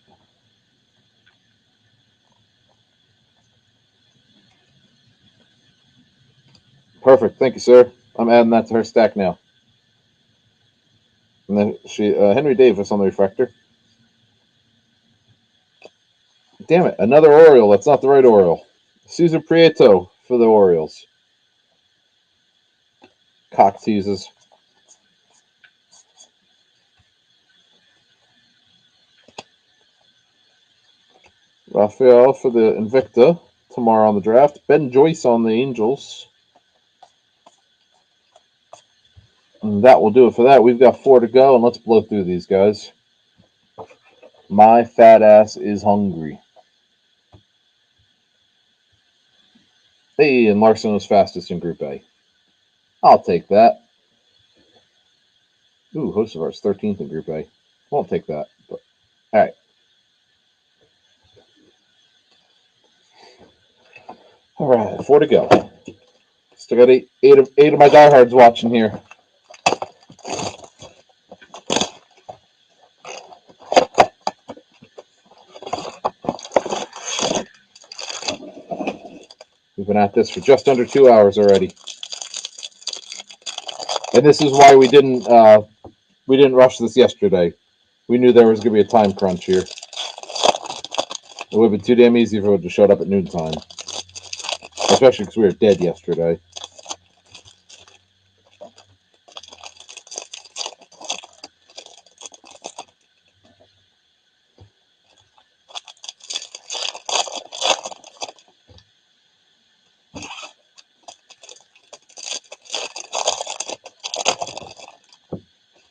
Perfect. Thank you, sir. I'm adding that to her stack now. And then Henry Davis on the refractor. Damn it, another Oriole. That's not the right Oriole. Cesar Prieto for the Orioles. Cock teases. Rafael for the Invicta. Tomorrow on the draft. Ben Joyce on the Angels. And that will do it for that. We've got 4 to go, and let's blow through these guys. My fat ass is hungry. Hey, and Larson was fastest in Group A. I'll take that. Ooh, Hocevar's 13th in Group A. Won't take that. But all right. All right, 4 to go. Still got eight of my diehards watching here. We've been at this for just under 2 hours already, and this is why we didn't rush this yesterday. We knew there was going to be a time crunch here. It would have been too damn easy if it would have showed up at noontime, especially because we were dead yesterday.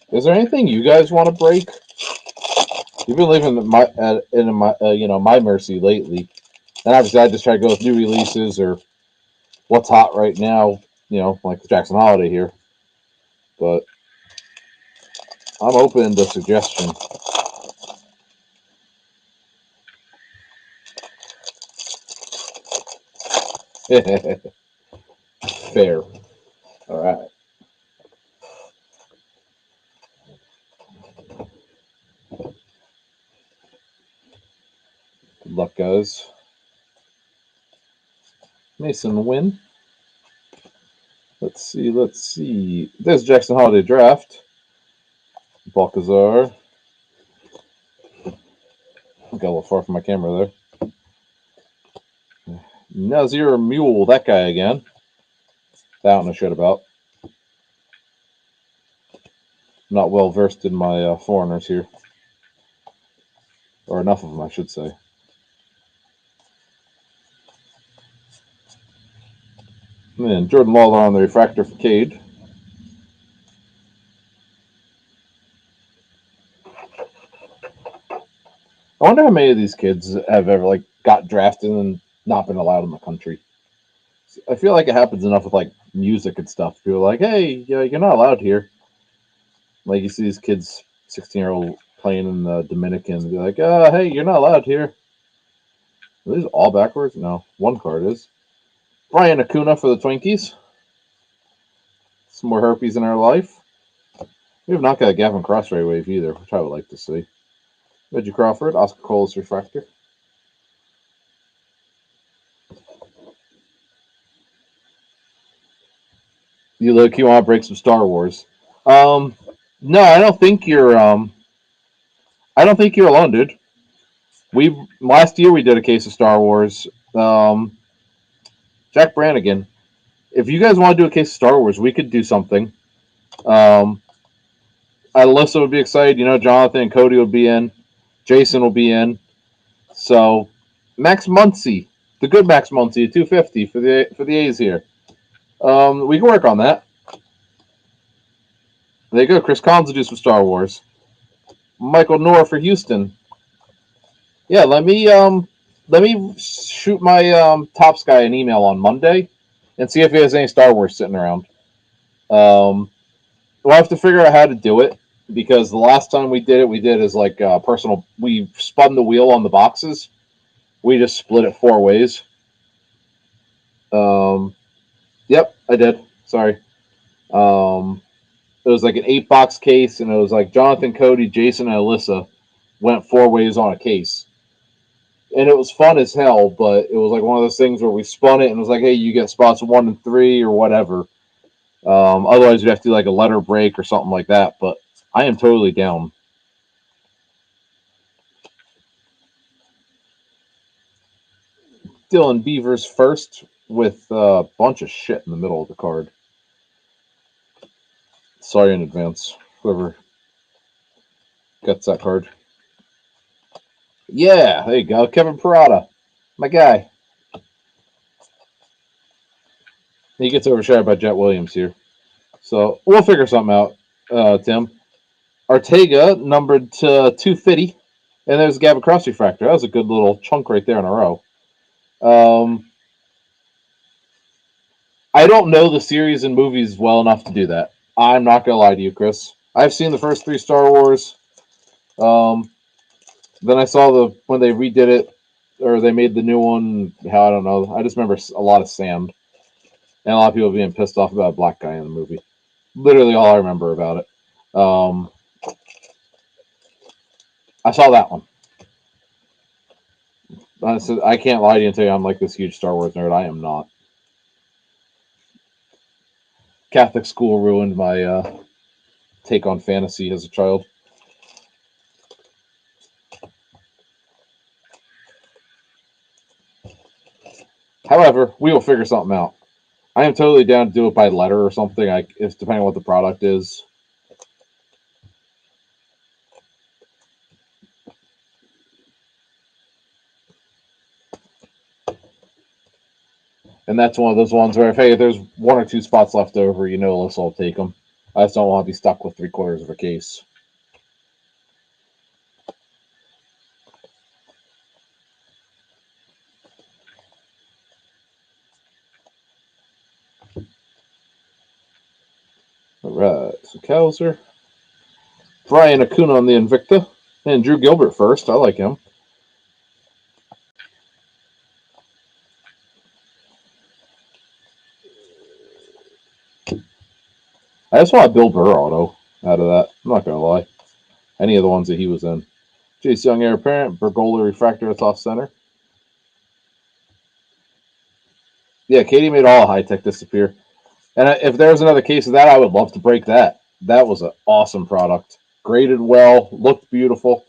Is there anything you guys want to break? You've been leaving my mercy lately, and obviously I just try to go with new releases or what's hot right now. Like the Jackson Holiday here, but I'm open to suggestion. Fair. All right. Good luck, guys. Mason Wynn. Let's see. Let's see. There's Jackson Holiday Draft. Balcazar. Got a little far from my camera there. Nazir Mule. That guy again. That one I shit about. Not well versed in my foreigners here. Or enough of them, I should say. And then Jordan Lawler on the refractor for Cade. I wonder how many of these kids have ever like got drafted and not been allowed in the country. I feel like it happens enough with like music and stuff. People are like, hey, you're not allowed here. Like you see these kids, 16-year-old playing in the Dominican, and be like, hey, you're not allowed here. Are these all backwards? No, one card is. Brian Acuna for the Twinkies. Some more herpes in our life. We have not got a Gavin Crossray wave either, which I would like to see. Reggie Crawford, Oscar Cole's refractor. You look, you want to break some Star Wars. No, I don't think you're. I don't think you're alone, dude. We last year we did a case of Star Wars. Jack Brannigan. If you guys want to do a case of Star Wars, we could do something. Um, Alyssa would be excited. You know, Jonathan and Cody would be in. Jason will be in. So Max Muncy, the good Max Muncy, 250 for the A's here. We can work on that. There you go. Chris Collins will do some Star Wars. Michael Noor for Houston. Yeah, let me shoot my Tops guy an email on Monday and see if he has any Star Wars sitting around. We'll have to figure out how to do it because the last time we did it, we did as like personal. We spun the wheel on the boxes. We just split it 4 ways. Um, yep, I did. Sorry. It was like an 8 box case, and it was like Jonathan, Cody, Jason, and Alyssa went 4 ways on a case. And it was fun as hell, but it was like one of those things where we spun it and it was like, hey, you get spots 1 and 3 or whatever. Otherwise, you'd have to do like a letter break or something like that. But I am totally down. Dylan Beavers first with a bunch of shit in the middle of the card. Sorry in advance, whoever gets that card. Yeah, there you go. Kevin Parada, my guy. He gets overshadowed by Jet Williams here. So we'll figure something out, Tim. Ortega numbered to 250. And there's Gavin Cross refractor. That was a good little chunk right there in a row. I don't know the series and movies well enough to do that. I'm not gonna lie to you, Chris. I've seen the first 3 Star Wars. Um, then I saw when they redid it or they made the new one. How I don't know. I just remember a lot of sand and a lot of people being pissed off about a black guy in the movie. Literally all I remember about it. I saw that one. I can't lie to you and tell you I'm like this huge Star Wars nerd. I am not. Catholic school ruined my take on fantasy as a child. However, we will figure something out. I am totally down to do it by letter or something. It's depending on what the product is. And that's one of those ones where if hey, there's 1 or 2 spots left over, you know, Alyssa will take them. I just don't want to be stuck with 3/4 of a case. All right, so Kowser, Brian Acuna on the Invicta, and Drew Gilbert first. I like him. I just want a Bill Burr auto out of that. I'm not gonna lie. Any of the ones that he was in. Chase Young, heir apparent. Bergola refractor, that's off center. Yeah, Katie made all high tech disappear. And if there was another case of that, I would love to break that. That was an awesome product. Graded well, looked beautiful.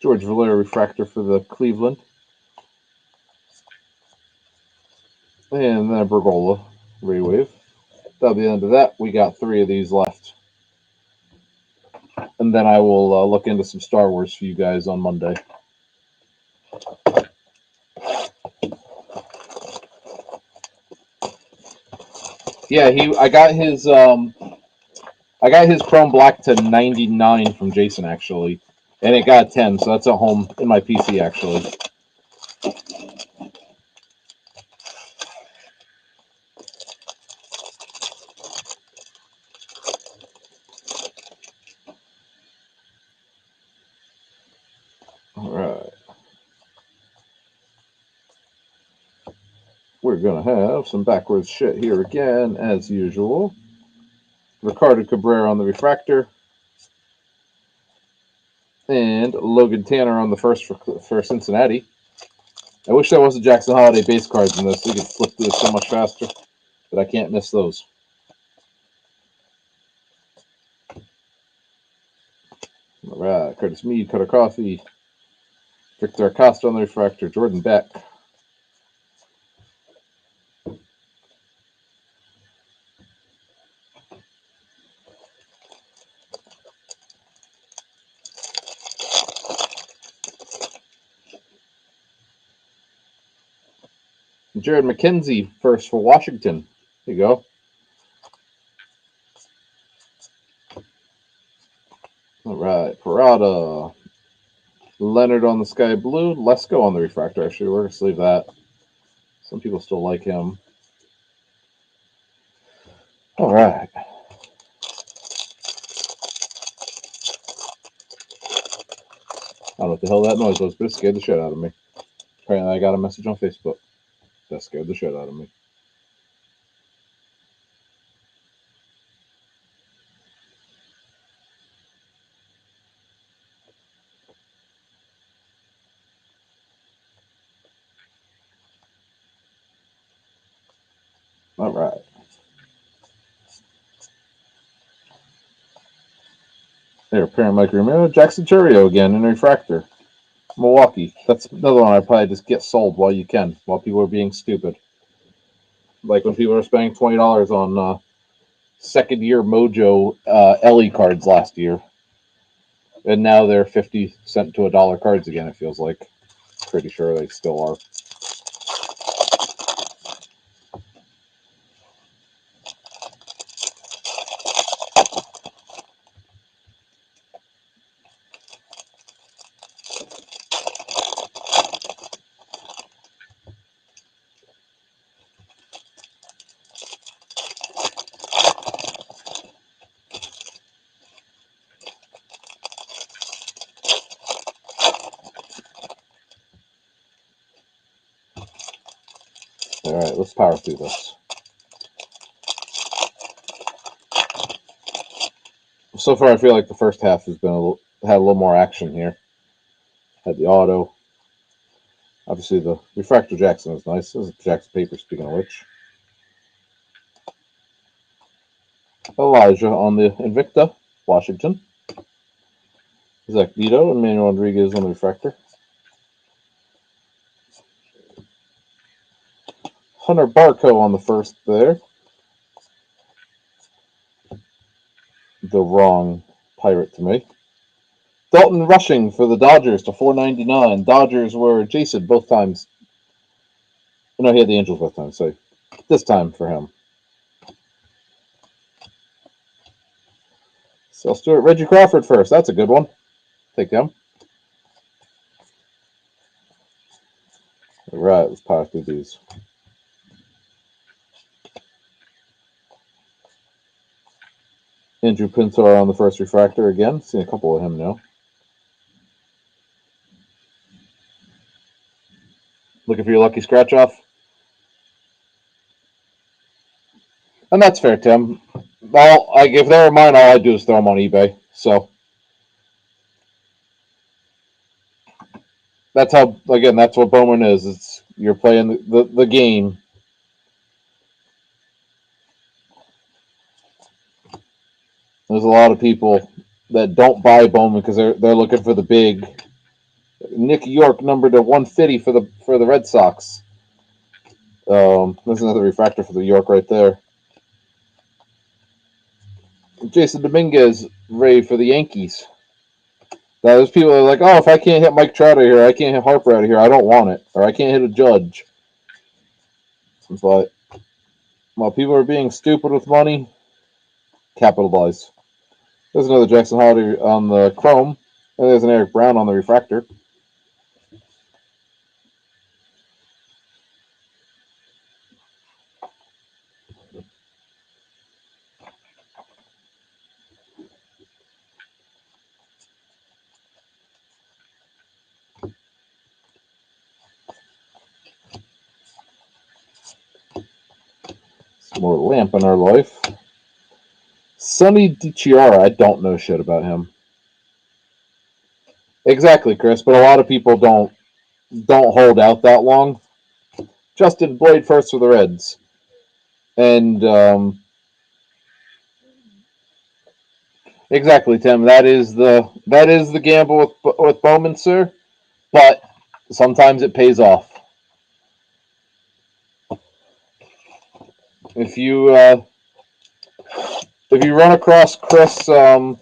George Valera refractor for the Cleveland. And then a Bergola Ray Wave. That'll be the end of that. We got 3 of these left. And then I will look into some Star Wars for you guys on Monday. Yeah, I got his Chrome Black to 99 from Jason actually, and it got 10, so that's at home in my PC actually. All right, we're gonna have some backwards shit here again as usual. Ricardo Cabrera on the refractor, and Logan Tanner on the first for Cincinnati. I wish there was a Jackson Holiday base cards in this. We could flip through this so much faster, but I can't miss those. All right, Curtis Mead, Cutter Coffee, Victor Acosta on the refractor, Jordan Beck. Jared McKenzie first for Washington. There you go. All right, Parada. Leonard on the sky blue. Lesko on the refractor. Actually, we're going to leave that. Some people still like him. All right. I don't know what the hell that noise was, but it scared the shit out of me. Apparently, I got a message on Facebook. That scared the shit out of me. All right. There, parent Mike Romero. Jackson Churio again in refractor. Milwaukee. That's another one I probably just get sold while you can, while people are being stupid. Like when people are spending $20 on second year Mojo Ellie cards last year. And now they're 50 cents to $1 cards again, it feels like. Pretty sure they still are. All right, let's power through this. So far, I feel like the first half has been had a little more action here. Had the auto. Obviously, the refractor Jackson is nice. This is Jackson paper, speaking of which. Elijah on the Invicta, Washington. Zach Vito and Manuel Rodriguez on the refractor. Hunter Barco on the first there. The wrong pirate to me. Dalton Rushing for the Dodgers to 499. Dodgers were Jason both times. No, he had the Angels both times, so this time for him. So Stewart, Reggie Crawford first. That's a good one. Take them. All right, let's power through these. Andrew Pintar on the first refractor again. Seen a couple of him now. Looking for your lucky scratch off. And that's fair, Tim. Well, if they were mine, all I do is throw them on eBay. So that's how, again, that's what Bowman is. It's you're playing the game. There's a lot of people that don't buy Bowman because they're looking for the big Nick York number to 150 for the Red Sox. There's another refractor for the York right there. Jason Dominguez, Ray for the Yankees. Now, there's people that are like, oh, if I can't hit Mike Trout out of here, I can't hit Harper out of here, I don't want it. Or I can't hit a Judge. But while people are being stupid with money, capitalize. There's another Jackson Holiday on the Chrome. And there's an Eric Brown on the refractor. Some more lamp in our life. Sonny DiChiara, I don't know shit about him. Exactly, Chris, but a lot of people don't hold out that long. Justin Boyd first for the Reds. And exactly, Tim. That is the gamble with Bowman, sir. But sometimes it pays off. If you if you run across Chris on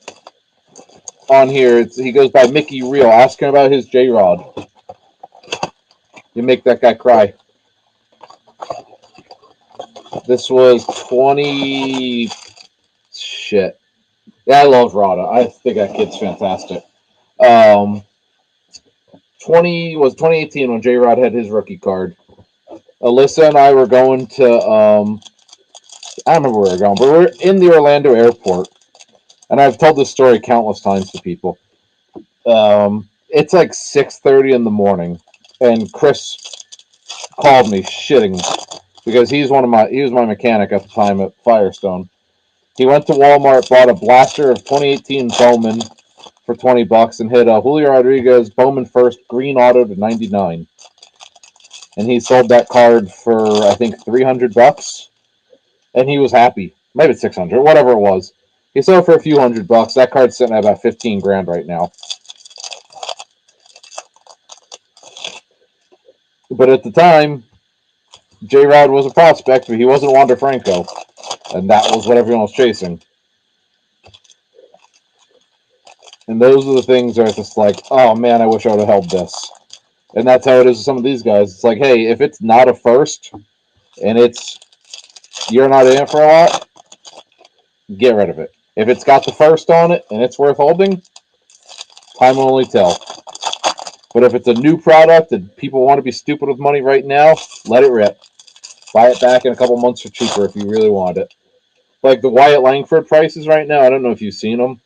here, he goes by Mickey Real. Ask him about his J Rod. You make that guy cry. This was 20. Shit. Yeah, I love Rada. I think that kid's fantastic. Um, 2018 when J Rod had his rookie card. Alyssa and I were going to I don't remember where we were going, but we're in the Orlando airport, and I've told this story countless times to people. It's like 6:30 in the morning, and Chris called me shitting because he was my mechanic at the time at Firestone. He went to Walmart, bought a blaster of 2018 Bowman for $20, and hit a Julio Rodriguez Bowman first green auto to 99. And he sold that card for I think $300, and he was happy. Maybe 600, whatever it was. He sold it for a few $100. That card's sitting at about 15 grand right now. But at the time, J Rod was a prospect, but he wasn't Wander Franco, and that was what everyone was chasing. And those are the things that are just like, oh man, I wish I would have held this. And that's how it is with some of these guys. It's like, hey, if it's not a first and you're not in it for a lot, get rid of it. If it's got the first on it and it's worth holding, time will only tell. But if it's a new product and people want to be stupid with money right now, let it rip. Buy it back in a couple months for cheaper if you really want it. Like the Wyatt Langford prices right now, I don't know if you've seen them.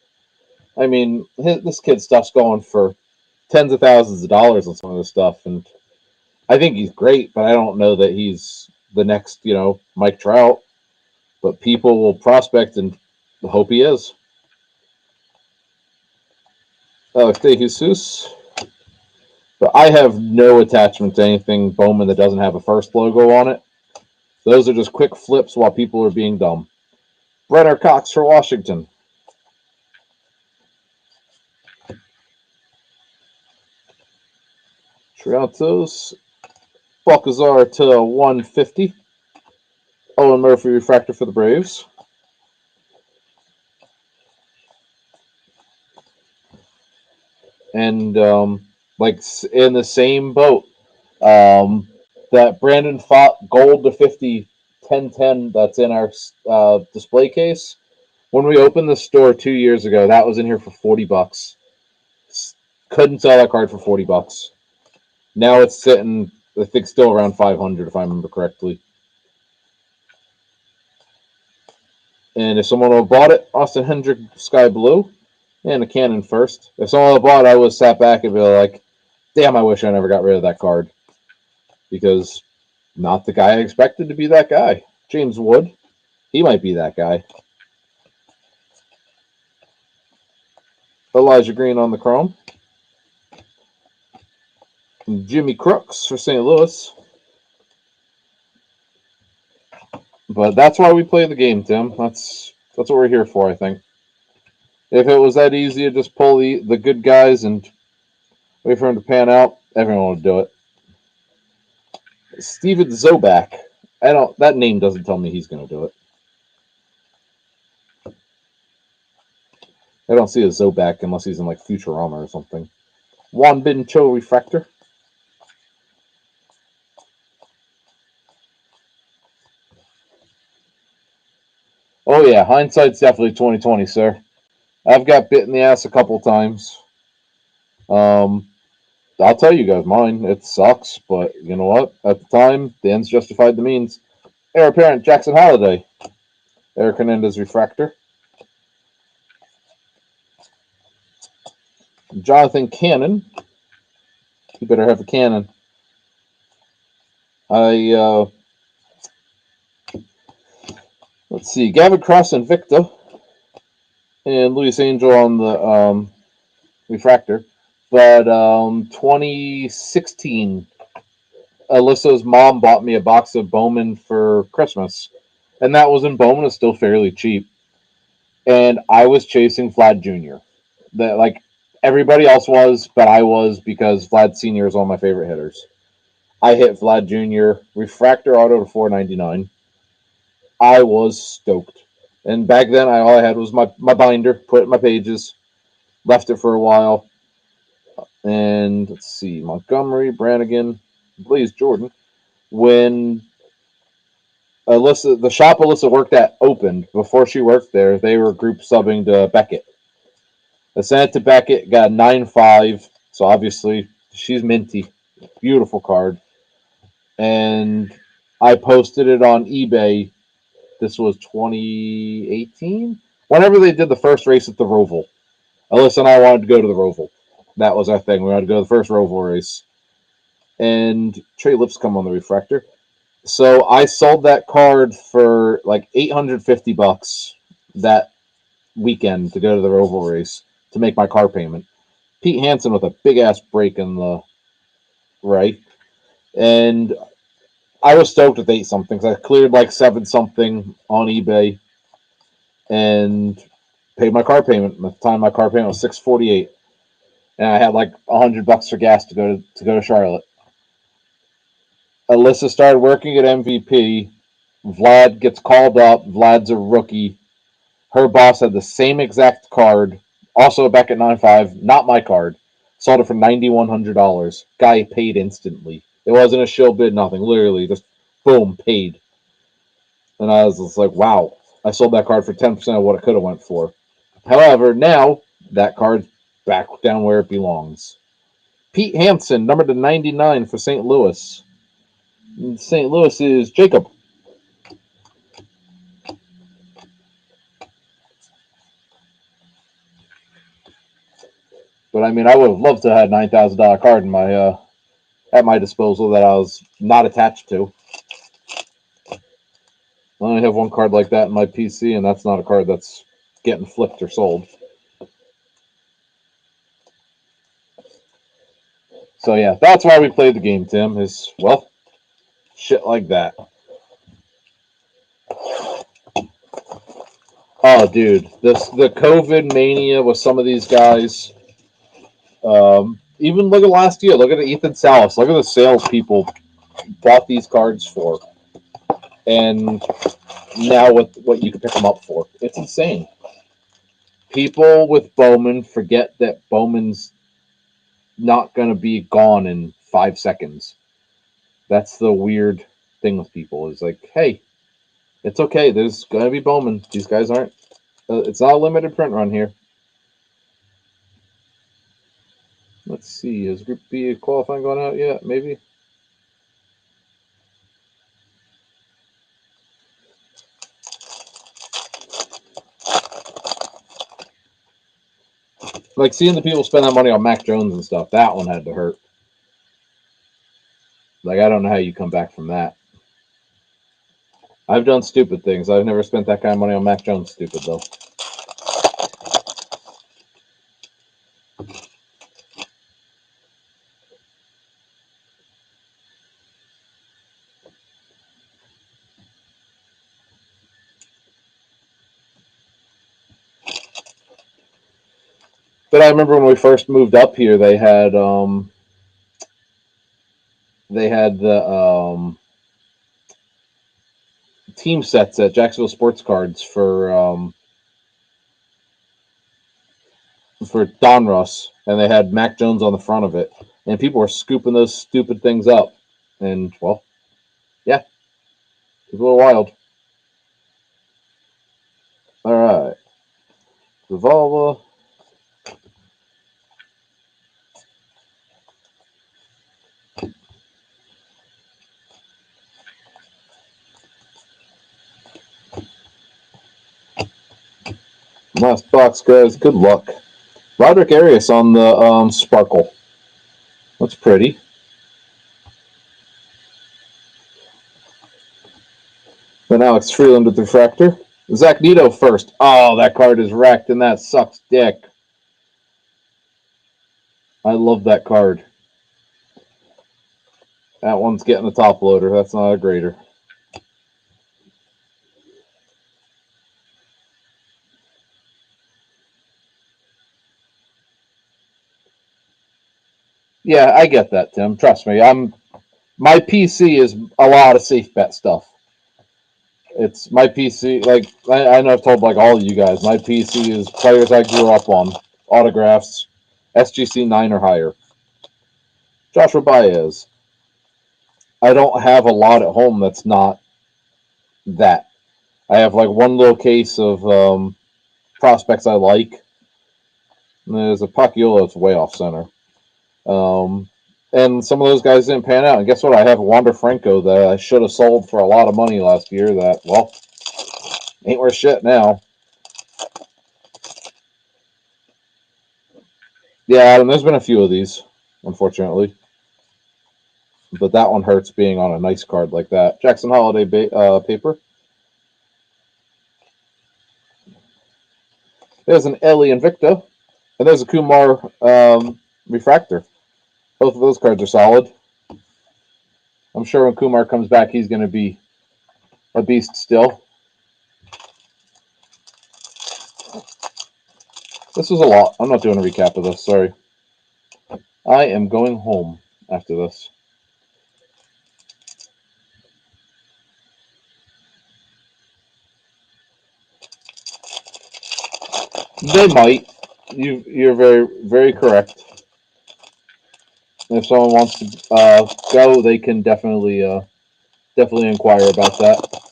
I mean, this kid's stuff's going for tens of thousands of dollars on some of this stuff, and I think he's great, but I don't know that he's the next, Mike Trout. But people will prospect and hope he is. Jesus. But I have no attachment to anything Bowman that doesn't have a first logo on it. Those are just quick flips while people are being dumb. Brenner Cox for Washington. Trialtos. Balcazar to 150. Owen Murphy refractor for the Braves. And like in the same boat, that Brandon Fott gold to 50 1010 that's in our display case. When we opened the store 2 years ago, that was in here for $40. Couldn't sell that card for $40. Now it's sitting, I think, still around 500 if I remember correctly. And if someone would have bought it, Austin Hendrick Sky Blue and a Cannon first. If someone would have bought it, I would have sat back and be like, damn, I wish I never got rid of that card. Because not the guy I expected to be that guy. James Wood, he might be that guy. Elijah Green on the Chrome. Jimmy Crooks for St. Louis. But that's why we play the game, Tim. That's what we're here for, I think. If it was that easy to just pull the good guys and wait for him to pan out, everyone would do it. Steven Zobak. I don't. That name doesn't tell me he's going to do it. I don't see a Zobak unless he's in like Futurama or something. Juan Bin Cho Refractor. Oh yeah, hindsight's definitely 2020, sir. I've got bit in the ass a couple times. Um, I'll tell you guys mine. It sucks, but you know what? At the time, the ends justified the means. Heir apparent Jackson Holiday. Eric Hernandez Refractor. Jonathan Cannon. You better have a cannon. Let's see, Gavin Cross and Victor, and Luis Angel on the refractor. But 2016, Alyssa's mom bought me a box of Bowman for Christmas, and that was when Bowman is still fairly cheap. And I was chasing Vlad Jr. That like everybody else was, but I was because Vlad Sr. is one of my favorite hitters. I hit Vlad Jr. refractor auto to 499. I was stoked. And back then, all I had was my binder, put it in my pages, left it for a while. And let's see, Montgomery, Brannigan, Blaze Jordan. When the shop Alyssa worked at opened, before she worked there, they were group subbing to Beckett. I sent it to Beckett, got 9.5, so obviously she's minty. Beautiful card. And I posted it on eBay. This was 2018? Whenever they did the first race at the Roval. Alyssa and I wanted to go to the Roval. That was our thing. We wanted to go to the first Roval race. And Trey Lipscomb on the refractor. So I sold that card for like $850 that weekend to go to the Roval race to make my car payment. Pete Hansen with a big ass break in the right. And I was stoked with 8 somethings. I cleared like 7 something on eBay and paid my car payment. At the time my car payment was $648. And I had like $100 for gas to go to Charlotte. Alyssa started working at MVP. Vlad gets called up. Vlad's a rookie. Her boss had the same exact card, also back at 9.5, not my card. Sold it for $9,100. Guy paid instantly. It wasn't a shill bid, nothing. Literally, just boom, paid. And I was just like, wow, I sold that card for 10% of what it could have went for. However, now that card's back down where it belongs. Pete Hansen, number to 99 for St. Louis. St. Louis is Jacob. But I mean, I would have loved to have had $9,000 card in my at my disposal that I was not attached to. I only have one card like that in my PC, and that's not a card that's getting flipped or sold. So yeah, that's why we played the game, Tim. Is well, shit like that. Oh, dude, the COVID mania with some of these guys. Even look at last year. Look at Ethan Salas. Look at the sales people bought these cards for, and now what you can pick them up for. It's insane. People with Bowman forget that Bowman's not going to be gone in 5 seconds. That's the weird thing with people. Is like, hey, it's okay. There's going to be Bowman. These guys aren't. It's not a limited print run here. Let's see. Is Group B qualifying going out yet? Maybe. Like seeing the people spend that money on Mac Jones and stuff. That one had to hurt. Like I don't know how you come back from that. I've done stupid things. I've never spent that kind of money on Mac Jones. Stupid though. But I remember when we first moved up here, they had the team sets at Jacksonville Sports Cards for Donruss, and they had Mac Jones on the front of it, and people were scooping those stupid things up, and well, yeah, people are wild. All right, Revolver. Last box, guys. Good luck. Roderick Arias on the Sparkle. That's pretty. Then Alex Freeland with Refractor. Zach Nito first. Oh, that card is wrecked, and that sucks dick. I love that card. That one's getting a top loader. That's not a grader. Yeah, I get that, Tim. Trust me. My PC is a lot of safe bet stuff. It's my PC. Like I know I've told like all of you guys, my PC is players I grew up on, autographs, SGC 9 or higher. Joshua Baez. I don't have a lot at home that's not that. I have like one little case of prospects I like. And there's a Pacquiao that's way off center. And some of those guys didn't pan out. And guess what? I have a Wander Franco that I should have sold for a lot of money last year that, well, ain't worth shit now. Yeah, Adam, there's been a few of these, unfortunately. But that one hurts being on a nice card like that. Jackson Holiday paper. There's an Ellie Invicta. And there's a Kumar Refractor. Both of those cards are solid. I'm sure when Kumar comes back, he's going to be a beast still. This was a lot. I'm not doing a recap of this. Sorry. I am going home after this. They might. You're very, very correct. If someone wants to go, they can definitely inquire about that.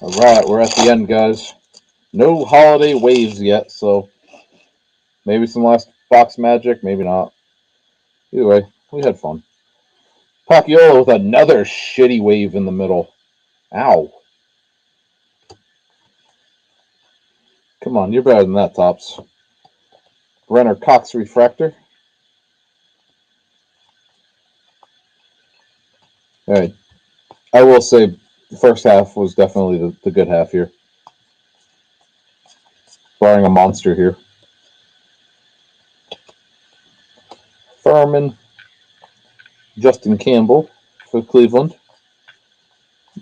All right, we're at the end, guys. No holiday waves yet, so maybe some last box magic, maybe not. Either way, we had fun. Pacquiao with another shitty wave in the middle. Ow. Come on, you're better than that, Tops. Renner Cox Refractor. All right. I will say the first half was definitely the good half here. Barring a monster here. Furman. Justin Campbell for Cleveland.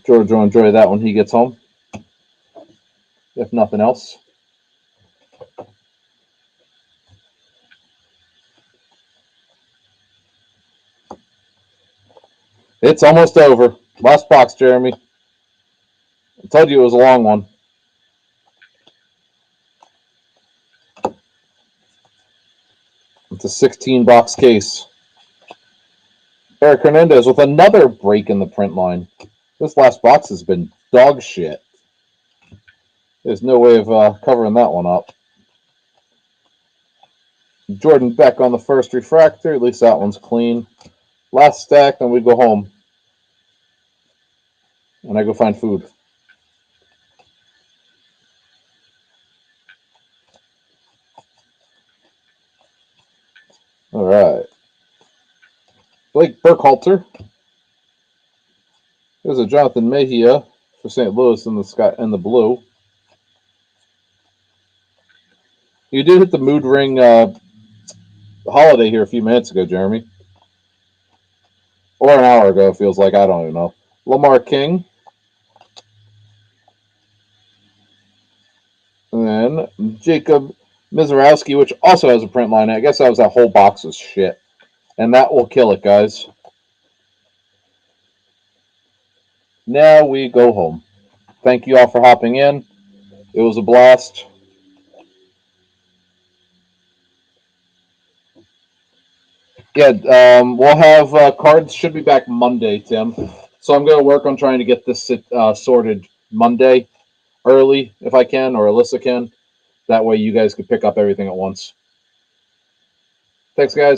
George will enjoy that when he gets home. If nothing else. It's almost over. Last box, Jeremy. I told you it was a long one. It's a 16 box case. Eric Hernandez with another break in the print line. This last box has been dog shit. There's no way of covering that one up. Jordan Beck on the first refractor. At least that one's clean. Last stack, then we go home. And I go find food. All right. Blake Burkhalter. There's a Jonathan Mejia for St. Louis in the sky in the blue. You did hit the mood ring holiday here a few minutes ago, Jeremy, or an hour ago. It feels like I don't even know. Lamar King, and then Jacob Mizorowski, which also has a print line. I guess that was that whole box of shit, and that will kill it, guys. Now we go home. Thank you all for hopping in. It was a blast. Yeah, we'll have cards should be back Monday, Tim. So I'm going to work on trying to get this sorted Monday early if I can, or Alyssa can. That way you guys could pick up everything at once. Thanks, guys.